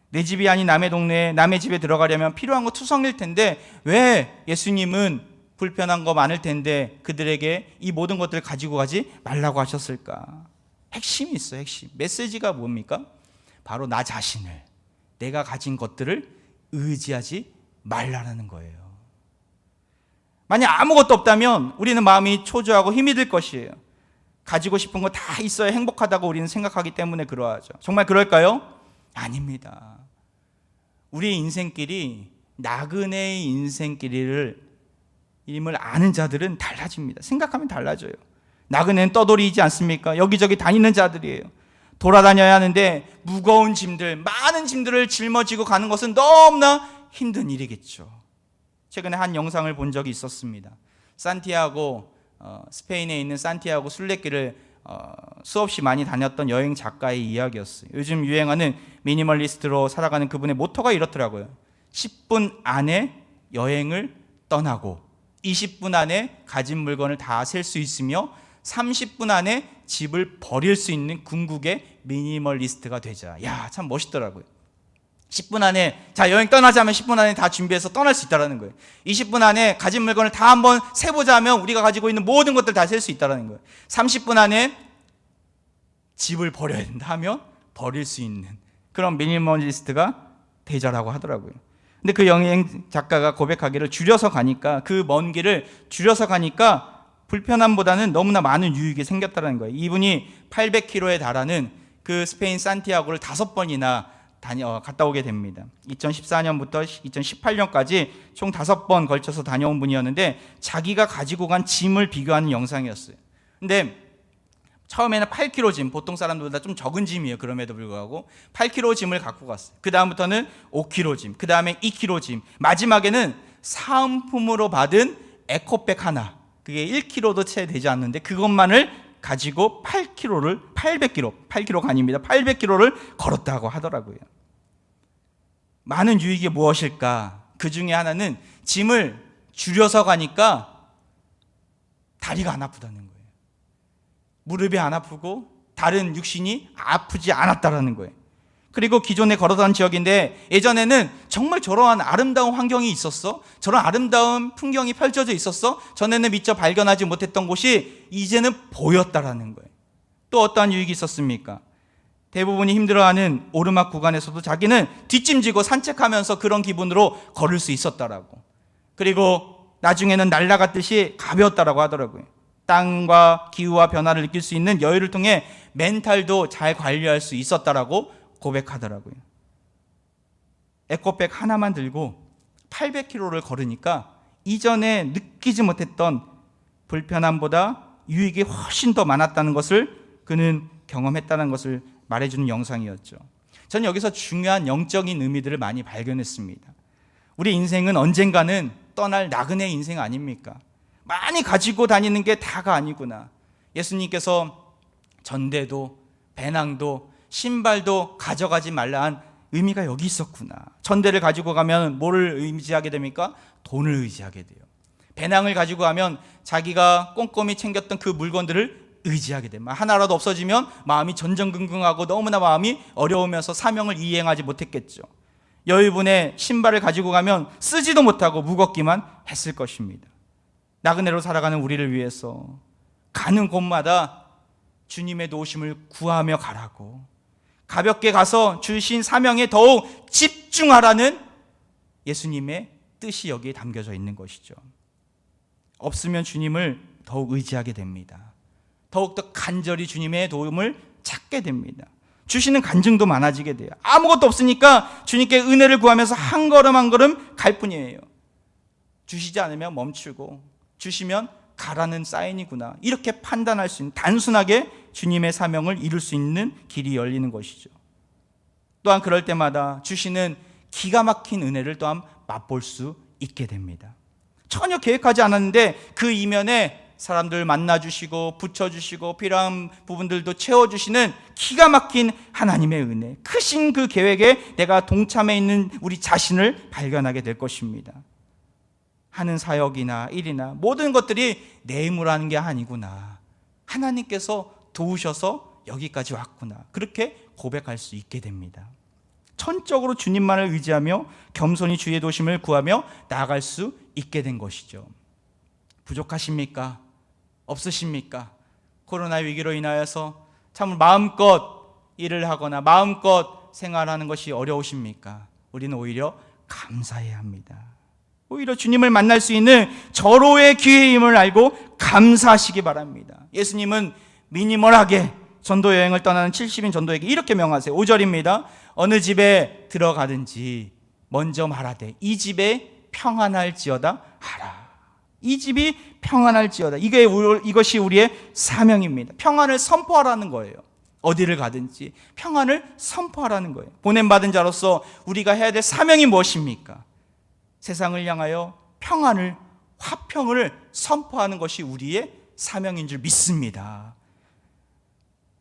내 집이 아닌 남의 동네에 남의 집에 들어가려면 필요한 거 투성일 텐데 왜 예수님은 불편한 거 많을 텐데 그들에게 이 모든 것들을 가지고 가지 말라고 하셨을까? 핵심이 있어요. 핵심. 메시지가 뭡니까? 바로 나 자신을, 내가 가진 것들을 의지하지 말라라는 거예요. 만약 아무것도 없다면 우리는 마음이 초조하고 힘이 들 것이에요. 가지고 싶은 거 다 있어야 행복하다고 우리는 생각하기 때문에 그러하죠. 정말 그럴까요? 아닙니다. 우리의 인생길이 나그네의 인생길을 임을 아는 자들은 달라집니다. 생각하면 달라져요. 나그네는 떠돌이이지 않습니까? 여기저기 다니는 자들이에요. 돌아다녀야 하는데 무거운 짐들, 많은 짐들을 짊어지고 가는 것은 너무나 힘든 일이겠죠. 최근에 한 영상을 본 적이 있었습니다. 산티아고, 스페인에 있는 산티아고 순례길을 수없이 많이 다녔던 여행 작가의 이야기였어요. 요즘 유행하는 미니멀리스트로 살아가는 그분의 모토가 이렇더라고요. 10분 안에 여행을 떠나고 20분 안에 가진 물건을 다 셀 수 있으며 30분 안에 집을 버릴 수 있는 궁극의 미니멀리스트가 되자. 야, 참 멋있더라고요. 10분 안에 자 여행 떠나자면 10분 안에 다 준비해서 떠날 수 있다는 거예요. 20분 안에 가진 물건을 다 한번 세보자면 우리가 가지고 있는 모든 것들 다 셀 수 있다는 거예요. 30분 안에 집을 버려야 된다 하면 버릴 수 있는 그런 미니멀리스트가 되자라고 하더라고요. 근데 그 여행 작가가 고백하기를 줄여서 가니까 그 먼 길을 줄여서 가니까 불편함보다는 너무나 많은 유익이 생겼다는 거예요. 이분이 800km에 달하는 그 스페인 산티아고를 5번이나 갔다 오게 됩니다. 2014년부터 2018년까지 총 5번 걸쳐서 다녀온 분이었는데 자기가 가지고 간 짐을 비교하는 영상이었어요. 근데 처음에는 8kg 짐, 보통 사람들보다 좀 적은 짐이에요. 그럼에도 불구하고 8kg 짐을 갖고 갔어요. 그 다음부터는 5kg 짐, 그 다음에 2kg 짐, 마지막에는 사은품으로 받은 에코백 하나, 그게 1kg도 채 되지 않는데 그것만을 가지고 800kg가 아닙니다. 800kg를 걸었다고 하더라고요. 많은 유익이 무엇일까? 그 중에 하나는 짐을 줄여서 가니까 다리가 안 아프다는 거예요. 무릎이 안 아프고 다른 육신이 아프지 않았다라는 거예요. 그리고 기존에 걸어다니는 지역인데 예전에는 정말 저러한 아름다운 환경이 있었어? 저런 아름다운 풍경이 펼쳐져 있었어? 전에는 미처 발견하지 못했던 곳이 이제는 보였다라는 거예요. 또 어떠한 유익이 있었습니까? 대부분이 힘들어하는 오르막 구간에서도 자기는 뒷짐지고 산책하면서 그런 기분으로 걸을 수 있었다라고. 그리고 나중에는 날아갔듯이 가벼웠다라고 하더라고요. 땅과 기후와 변화를 느낄 수 있는 여유를 통해 멘탈도 잘 관리할 수 있었다라고 고백하더라고요. 에코백 하나만 들고 800km를 걸으니까 이전에 느끼지 못했던 불편함보다 유익이 훨씬 더 많았다는 것을 그는 경험했다는 것을 말해주는 영상이었죠. 저는 여기서 중요한 영적인 의미들을 많이 발견했습니다. 우리 인생은 언젠가는 떠날 나그네 인생 아닙니까? 많이 가지고 다니는 게 다가 아니구나. 예수님께서 전대도 배낭도 신발도 가져가지 말라한 의미가 여기 있었구나. 전대를 가지고 가면 뭐를 의지하게 됩니까? 돈을 의지하게 돼요. 배낭을 가지고 가면 자기가 꼼꼼히 챙겼던 그 물건들을 의지하게 됩니다. 하나라도 없어지면 마음이 전전긍긍하고 너무나 마음이 어려우면서 사명을 이행하지 못했겠죠. 여유분의 신발을 가지고 가면 쓰지도 못하고 무겁기만 했을 것입니다. 나그네로 살아가는 우리를 위해서 가는 곳마다 주님의 도우심을 구하며 가라고, 가볍게 가서 주신 사명에 더욱 집중하라는 예수님의 뜻이 여기에 담겨져 있는 것이죠. 없으면 주님을 더욱 의지하게 됩니다. 더욱더 간절히 주님의 도움을 찾게 됩니다. 주시는 간증도 많아지게 돼요. 아무것도 없으니까 주님께 은혜를 구하면서 한 걸음 한 걸음 갈 뿐이에요. 주시지 않으면 멈추고 주시면 가라는 사인이구나, 이렇게 판단할 수 있는, 단순하게 주님의 사명을 이룰 수 있는 길이 열리는 것이죠. 또한 그럴 때마다 주시는 기가 막힌 은혜를 또한 맛볼 수 있게 됩니다. 전혀 계획하지 않았는데 그 이면에 사람들 만나주시고 붙여주시고 필요한 부분들도 채워주시는 기가 막힌 하나님의 은혜, 크신 그 계획에 내가 동참해 있는 우리 자신을 발견하게 될 것입니다. 하는 사역이나 일이나 모든 것들이 내 힘으로 하는 게 아니구나, 하나님께서 도우셔서 여기까지 왔구나, 그렇게 고백할 수 있게 됩니다. 천적으로 주님만을 의지하며 겸손히 주의 도심을 구하며 나아갈 수 있게 된 것이죠. 부족하십니까? 없으십니까? 코로나 위기로 인하여서 참 마음껏 일을 하거나 마음껏 생활하는 것이 어려우십니까? 우리는 오히려 감사해야 합니다. 오히려 주님을 만날 수 있는 절호의 기회임을 알고 감사하시기 바랍니다. 예수님은 미니멀하게 전도 여행을 떠나는 70인 전도에게 이렇게 명하세요. 5절입니다. 어느 집에 들어가든지 먼저 말하되 이 집에 평안할지어다 하라. 이 집이 평안할지어다. 이것이 우리의 사명입니다. 평안을 선포하라는 거예요. 어디를 가든지 평안을 선포하라는 거예요. 보냄받은 자로서 우리가 해야 될 사명이 무엇입니까? 세상을 향하여 평안을, 화평을 선포하는 것이 우리의 사명인 줄 믿습니다.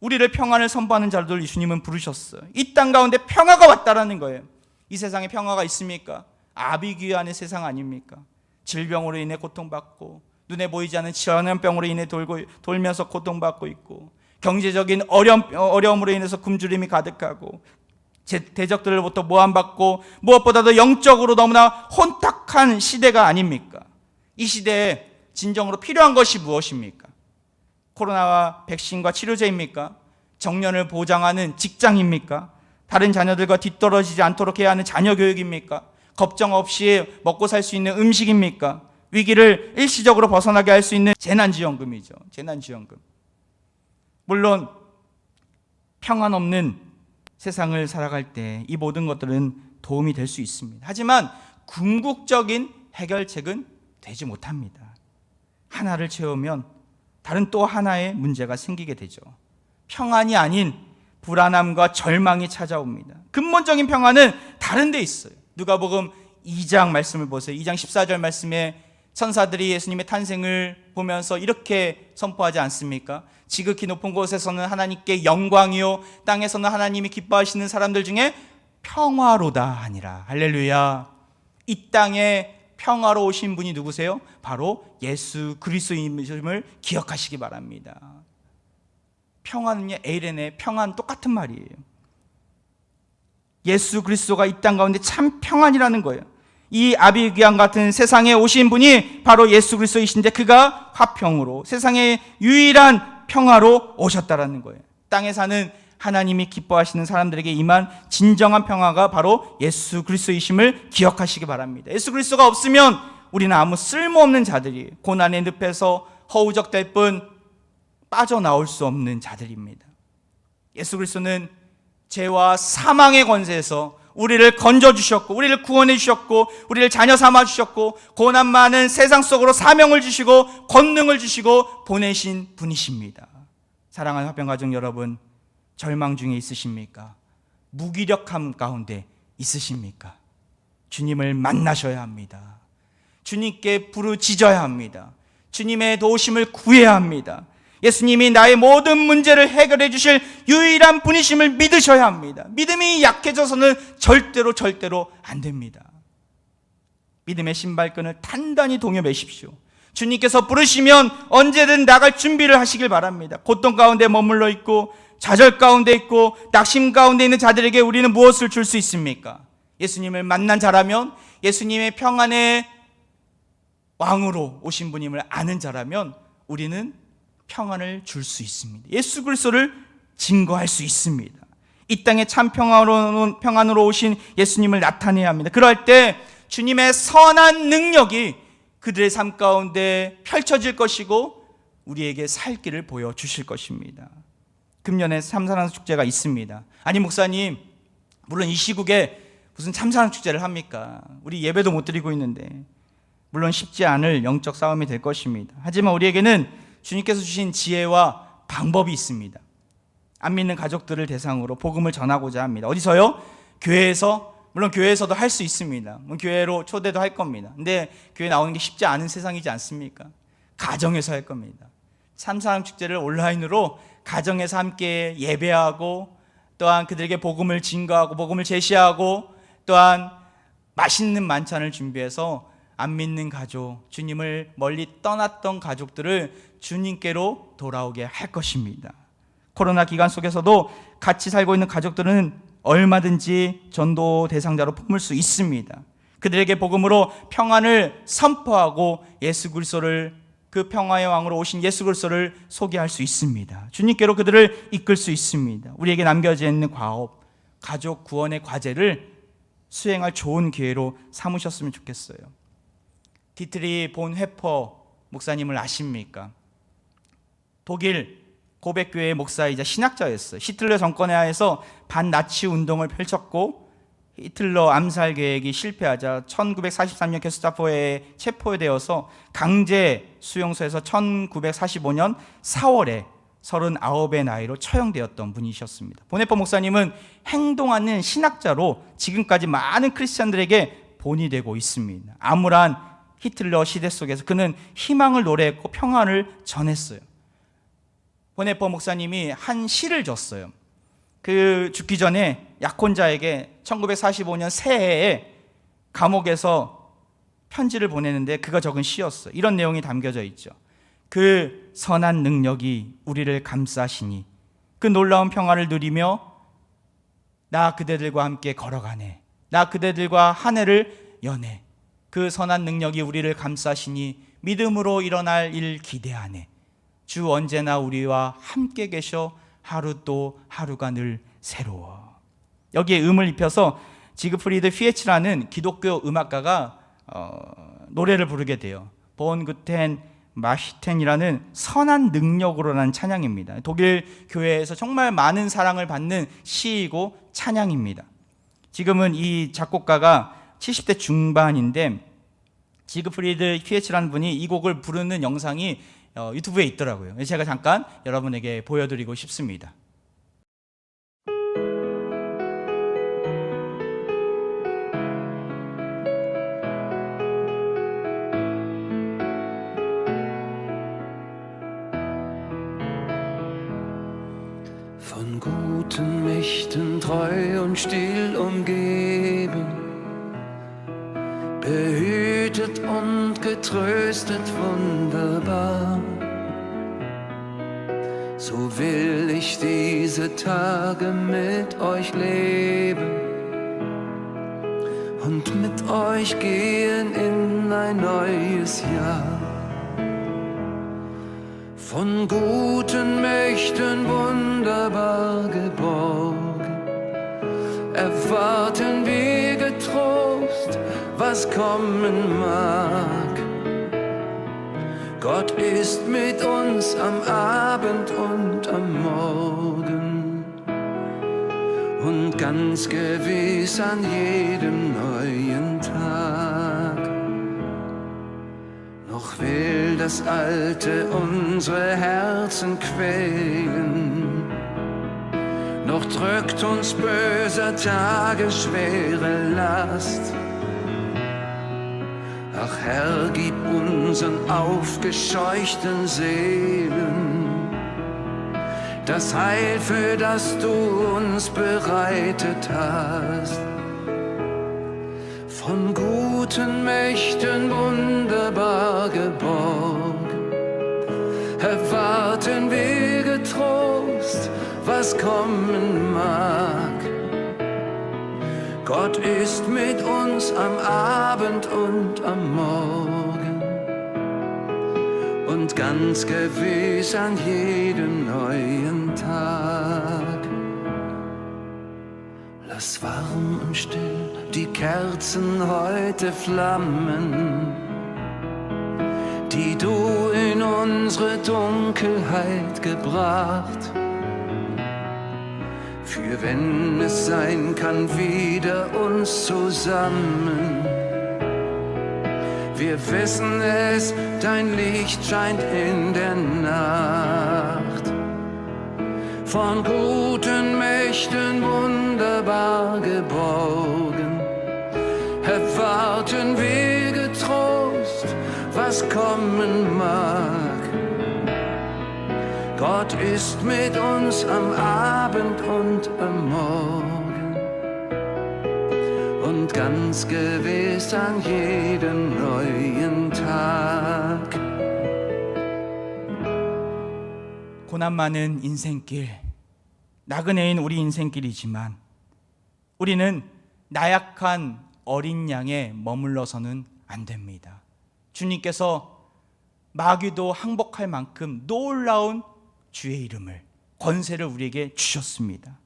우리를 평안을 선포하는 자들 예수님은 부르셨어요. 이 땅 가운데 평화가 왔다라는 거예요. 이 세상에 평화가 있습니까? 아비규환의 세상 아닙니까? 질병으로 인해 고통받고 눈에 보이지 않는 전염병으로 인해 돌면서 고통받고 있고 경제적인 어려움으로 인해서 굶주림이 가득하고 대적들로부터 모함받고 무엇보다도 영적으로 너무나 혼탁한 시대가 아닙니까? 이 시대에 진정으로 필요한 것이 무엇입니까? 코로나와 백신과 치료제입니까? 정년을 보장하는 직장입니까? 다른 자녀들과 뒤떨어지지 않도록 해야 하는 자녀 교육입니까? 걱정 없이 먹고 살 수 있는 음식입니까? 위기를 일시적으로 벗어나게 할 수 있는 재난지원금이죠. 재난지원금. 물론 평안 없는 세상을 살아갈 때 이 모든 것들은 도움이 될 수 있습니다. 하지만 궁극적인 해결책은 되지 못합니다. 하나를 채우면 다른 또 하나의 문제가 생기게 되죠. 평안이 아닌 불안함과 절망이 찾아옵니다. 근본적인 평안은 다른 데 있어요. 누가복음 2장 말씀을 보세요. 2장 14절 말씀에 천사들이 예수님의 탄생을 보면서 이렇게 선포하지 않습니까? 지극히 높은 곳에서는 하나님께 영광이요 땅에서는 하나님이 기뻐하시는 사람들 중에 평화로다 하니라. 할렐루야. 이 땅에 평화로 오신 분이 누구세요? 바로 예수 그리스도임을 기억하시기 바랍니다. 평화는요, 에이렌의 평안 똑같은 말이에요. 예수 그리스도가 이 땅 가운데 참 평안이라는 거예요. 이 아비귀환 같은 세상에 오신 분이 바로 예수 그리스도이신데 그가 화평으로 세상의 유일한 평화로 오셨다라는 거예요. 땅에 사는 하나님이 기뻐하시는 사람들에게 임한 진정한 평화가 바로 예수 그리스도이심을 기억하시기 바랍니다. 예수 그리스도가 없으면 우리는 아무 쓸모없는 자들이 고난의 늪에서 허우적될 뿐 빠져나올 수 없는 자들입니다. 예수 그리스도는 죄와 사망의 권세에서 우리를 건져주셨고 우리를 구원해 주셨고 우리를 자녀 삼아 주셨고 고난 많은 세상 속으로 사명을 주시고 권능을 주시고 보내신 분이십니다. 사랑하는 화평가족 여러분, 절망 중에 있으십니까? 무기력함 가운데 있으십니까? 주님을 만나셔야 합니다. 주님께 부르짖어야 합니다. 주님의 도우심을 구해야 합니다. 예수님이 나의 모든 문제를 해결해 주실 유일한 분이심을 믿으셔야 합니다. 믿음이 약해져서는 절대로 안 됩니다. 믿음의 신발끈을 단단히 동여 매십시오. 주님께서 부르시면 언제든 나갈 준비를 하시길 바랍니다. 고통 가운데 머물러 있고 좌절 가운데 있고 낙심 가운데 있는 자들에게 우리는 무엇을 줄 수 있습니까? 예수님을 만난 자라면, 예수님의 평안의 왕으로 오신 분임을 아는 자라면 우리는 평안을 줄 수 있습니다. 예수 그리스도를 증거할 수 있습니다. 이 땅에 참 평안으로 오신 예수님을 나타내야 합니다. 그럴 때 주님의 선한 능력이 그들의 삶 가운데 펼쳐질 것이고 우리에게 살 길을 보여주실 것입니다. 금년에 참사랑 축제가 있습니다. 아니 목사님, 물론 이 시국에 무슨 참사랑 축제를 합니까? 우리 예배도 못 드리고 있는데 물론 쉽지 않을 영적 싸움이 될 것입니다. 하지만 우리에게는 주님께서 주신 지혜와 방법이 있습니다. 안 믿는 가족들을 대상으로 복음을 전하고자 합니다. 어디서요? 교회에서. 물론 교회에서도 할 수 있습니다. 교회로 초대도 할 겁니다. 근데 교회 나오는 게 쉽지 않은 세상이지 않습니까? 가정에서 할 겁니다. 참사랑 축제를 온라인으로 가정에서 함께 예배하고 또한 그들에게 복음을 증거하고 복음을 제시하고 또한 맛있는 만찬을 준비해서 안 믿는 가족, 주님을 멀리 떠났던 가족들을 주님께로 돌아오게 할 것입니다. 코로나 기간 속에서도 같이 살고 있는 가족들은 얼마든지 전도 대상자로 품을 수 있습니다. 그들에게 복음으로 평안을 선포하고 예수 그리스도를 그 평화의 왕으로 오신 예수 그리스도를 소개할 수 있습니다. 주님께로 그들을 이끌 수 있습니다. 우리에게 남겨져 있는 과업, 가족 구원의 과제를 수행할 좋은 기회로 삼으셨으면 좋겠어요. 디트리 본 회퍼 목사님을 아십니까? 독일 고백교회의 목사이자 신학자였어요. 히틀러 정권에 하에서 반나치 운동을 펼쳤고 히틀러 암살 계획이 실패하자 1943년 게스타포에 체포되어서 강제 수용소에서 1945년 4월에 39의 나이로 처형되었던 분이셨습니다. 보네퍼 목사님은 행동하는 신학자로 지금까지 많은 크리스찬들에게 본이 되고 있습니다. 암울한 히틀러 시대 속에서 그는 희망을 노래했고 평안을 전했어요. 보네퍼 목사님이 한 시를 줬어요. 그 죽기 전에 약혼자에게 1945년 새해에 감옥에서 편지를 보내는데 그가 적은 시였어요. 이런 내용이 담겨져 있죠. 그 선한 능력이 우리를 감싸시니 그 놀라운 평화를 누리며 나 그대들과 함께 걸어가네. 나 그대들과 한 해를 여네. 그 선한 능력이 우리를 감싸시니 믿음으로 일어날 일 기대하네. 주 언제나 우리와 함께 계셔 하루 또 하루가 늘 새로워. 여기에 음을 입혀서 지그프리드 피에츠라는 기독교 음악가가 노래를 부르게 돼요. 본 구텐 마히텐이라는 선한 능력으로라는 찬양입니다. 독일 교회에서 정말 많은 사랑을 받는 시이고 찬양입니다. 지금은 이 작곡가가 70대 중반인데 지그프리드 피에츠라는 분이 이 곡을 부르는 영상이 유튜브에 있더라고요. 제가 잠깐 여러분에게 보여드리고 싶습니다. Von guten Mächten treu und still umgeben, behütet und getröstet wunderbar. So will ich diese Tage mit euch leben und mit euch gehen in ein neues Jahr. Von guten Mächten wunderbar geborgen, erwarten wir getrost, was kommen mag. Gott ist mit uns am Abend und am Morgen und ganz gewiss an jedem neuen Tag. Noch will das Alte unsere Herzen quälen, noch drückt uns böser Tage schwere Last. Ach Herr, gib unseren aufgescheuchten Seelen das Heil, für das du uns bereitet hast. Von guten Mächten wunderbar geborgen, erwarten wir getrost, was kommen mag. Gott ist mit uns am Abend und am Morgen und ganz gewiss an jedem neuen Tag. Lass warm und still die Kerzen heute flammen, die du in unsere Dunkelheit gebracht. Für wenn es sein kann, wieder uns zusammen. Wir wissen es, dein Licht scheint in der Nacht. Von guten Mächten wunderbar geborgen, erwarten wir getrost, was kommen mag. Gott ist mit uns am Abend und am Morgen und ganz gewiss an jedem neuen Tag. 고난 많은 인생길, 나그네인 우리 인생길이지만 우리는 나약한 어린 양에 머물러서는 안 됩니다. 주님께서 마귀도 항복할 만큼 놀라운 주의 이름을, 권세를 우리에게 주셨습니다.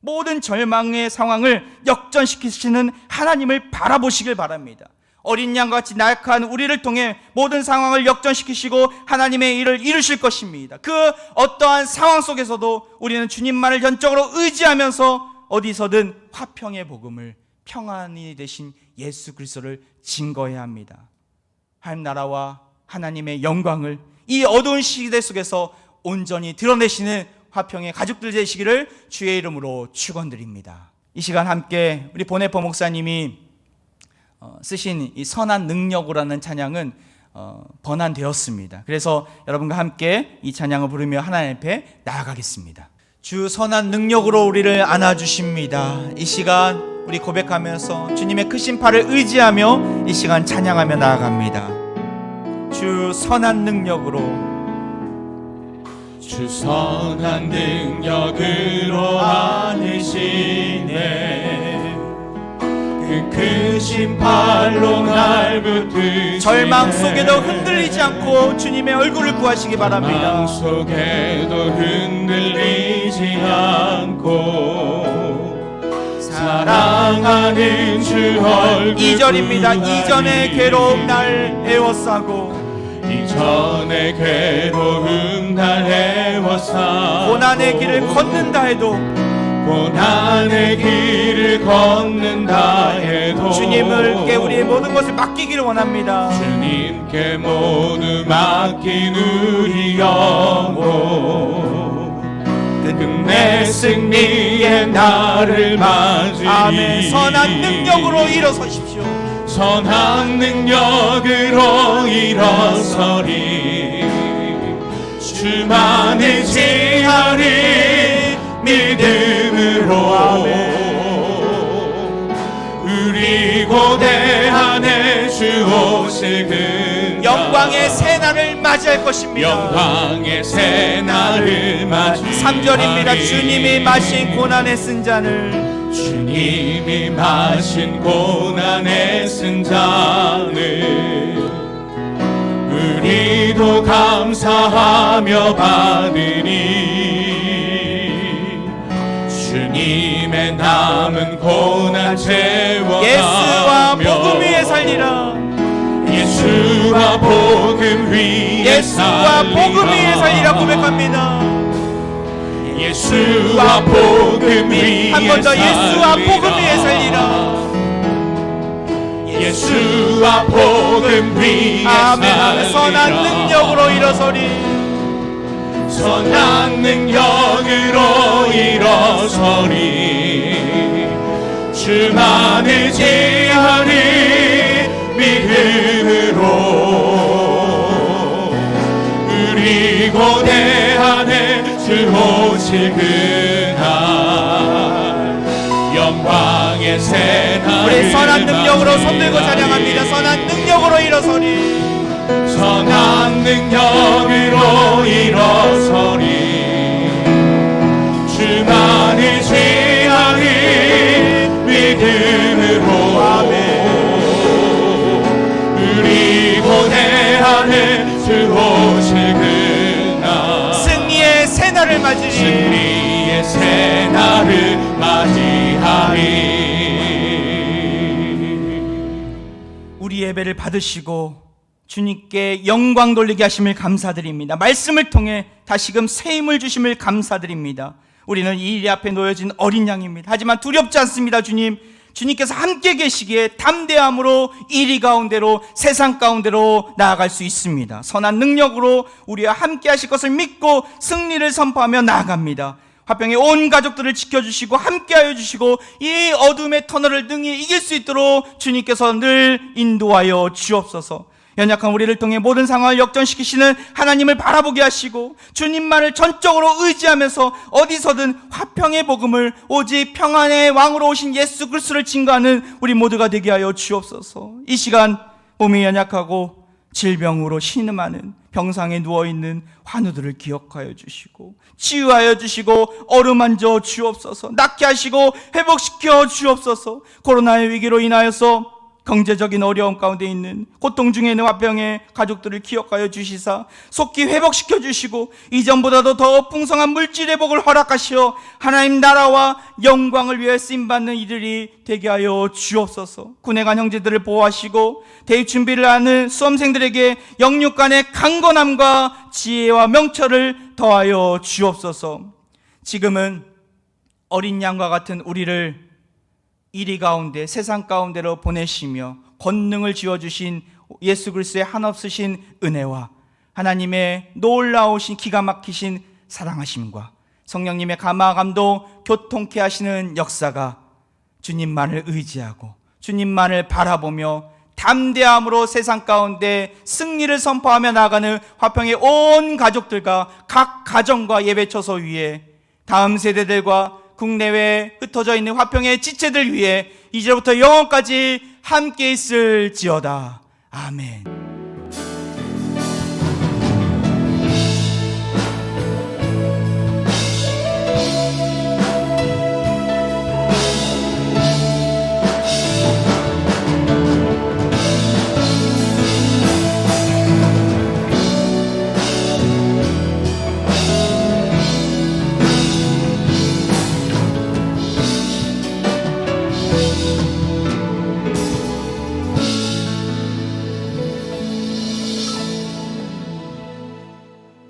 모든 절망의 상황을 역전시키시는 하나님을 바라보시길 바랍니다. 어린 양같이 나약한 우리를 통해 모든 상황을 역전시키시고 하나님의 일을 이루실 것입니다. 그 어떠한 상황 속에서도 우리는 주님만을 전적으로 의지하면서 어디서든 화평의 복음을, 평안이 되신 예수 그리스도를 증거해야 합니다. 하나님 나라와 하나님의 영광을 이 어두운 시대 속에서 온전히 드러내시는 화평의 가족들 되시기를 주의 이름으로 축원드립니다. 이 시간 함께 우리 보네퍼 목사님이 쓰신 이 선한 능력으로라는 찬양은 번안되었습니다. 그래서 여러분과 함께 이 찬양을 부르며 하나님 앞에 나아가겠습니다. 주 선한 능력으로 우리를 안아주십니다. 이 시간 우리 고백하면서 주님의 크신 팔을 의지하며 이 시간 찬양하며 나아갑니다. 주 선한 능력으로, 주 선한 능력으로 안으시네. 그 크신 팔로 날 붙드시네. 절망 속에도 흔들리지 않고 주님의 얼굴을 구하시기 바랍니다. 절망 속에도 흔들리지 않고 사랑하는 주 얼굴 2절입니다. 이전의 괴로움 날 애워싸고 이전의 괴로움 날 애워싸고 고난의 길을 걷는다 해도 고난의 길을 걷는다 해도 주님께 우리의 모든 것을 맡기기를 원합니다. 주님께 모두 맡긴 우리 영혼 끝내 승리의 날을 맞으리. 아멘. 선한 능력으로 일어서십시오. 선한 능력으로 일어서리. 주만 의지하리 믿음으로. 우리 고대하네 주 오실 그날 영광의 새날을 맞이할 것입니다. 영광의 새날을 맞이하리. 3절입니다. 주님이 마신 고난의 쓴 잔을 주님이 마신 고난의 쓴 잔을 우리도 감사하며 받으니 주님의 남은 고난 채워가며 예수와 복음 위에 살리라. 예수와 복음 위에 예수와 복음 위에 살리라 고백합니다. 예수와 복음 위에 한 번 더 예수와 복음 위에 살리라. 예수와 복음 위에 아멘. 살리라. 선한 능력으로 일어서리. 선한 능력으로 일어서리. 주만 의지하리 믿음으로. 우리 고대하네 주 오실 그날 영광의 새날. 우리 선한 능력으로 손들고 찬양합니다. 선한 능력으로 일어서리. 선한 능력으로 일어서리. 주만 의지하리 믿음으로. 우리 고대하네 주 오실 그날 승리의 새날을 맞으리. 승리의 새날을 맞이하리. 우리 예배를 받으시고 주님께 영광 돌리게 하심을 감사드립니다. 말씀을 통해 다시금 새 힘을 주심을 감사드립니다. 우리는 이 일 앞에 놓여진 어린 양입니다. 하지만 두렵지 않습니다. 주님께서 함께 계시기에 담대함으로 이리 가운데로, 세상 가운데로 나아갈 수 있습니다. 선한 능력으로 우리와 함께 하실 것을 믿고 승리를 선포하며 나아갑니다. 화평의 온 가족들을 지켜주시고 함께하여 주시고 이 어둠의 터널을 능히 이길 수 있도록 주님께서 늘 인도하여 주옵소서. 연약한 우리를 통해 모든 상황을 역전시키시는 하나님을 바라보게 하시고 주님만을 전적으로 의지하면서 어디서든 화평의 복음을, 오직 평안의 왕으로 오신 예수 그리스도를 증거하는 우리 모두가 되게 하여 주옵소서. 이 시간 몸이 연약하고 질병으로 신음하는, 병상에 누워있는 환우들을 기억하여 주시고 치유하여 주시고 어루만져 주옵소서. 낫게 하시고 회복시켜 주옵소서. 코로나의 위기로 인하여서 경제적인 어려움 가운데 있는 고통 중에 있는 화평의 가족들을 기억하여 주시사 속히 회복시켜 주시고 이전보다도 더 풍성한 물질 회복을 허락하시어 하나님 나라와 영광을 위해 쓰임받는 이들이 되게 하여 주옵소서. 군에 간 형제들을 보호하시고 대입 준비를 하는 수험생들에게 영육 간의 강건함과 지혜와 명철을 더하여 주옵소서. 지금은 어린 양과 같은 우리를 이리 가운데 세상 가운데로 보내시며 권능을 지어주신 예수 그리스도의 한없으신 은혜와 하나님의 놀라우신 기가 막히신 사랑하심과 성령님의 감화 감동 교통케 하시는 역사가 주님만을 의지하고 주님만을 바라보며 담대함으로 세상 가운데 승리를 선포하며 나아가는 화평의 온 가족들과 각 가정과 예배처소 위에 다음 세대들과 국내외에 흩어져 있는 화평의 지체들 위해 이제부터 영원까지 함께 있을지어다. 아멘.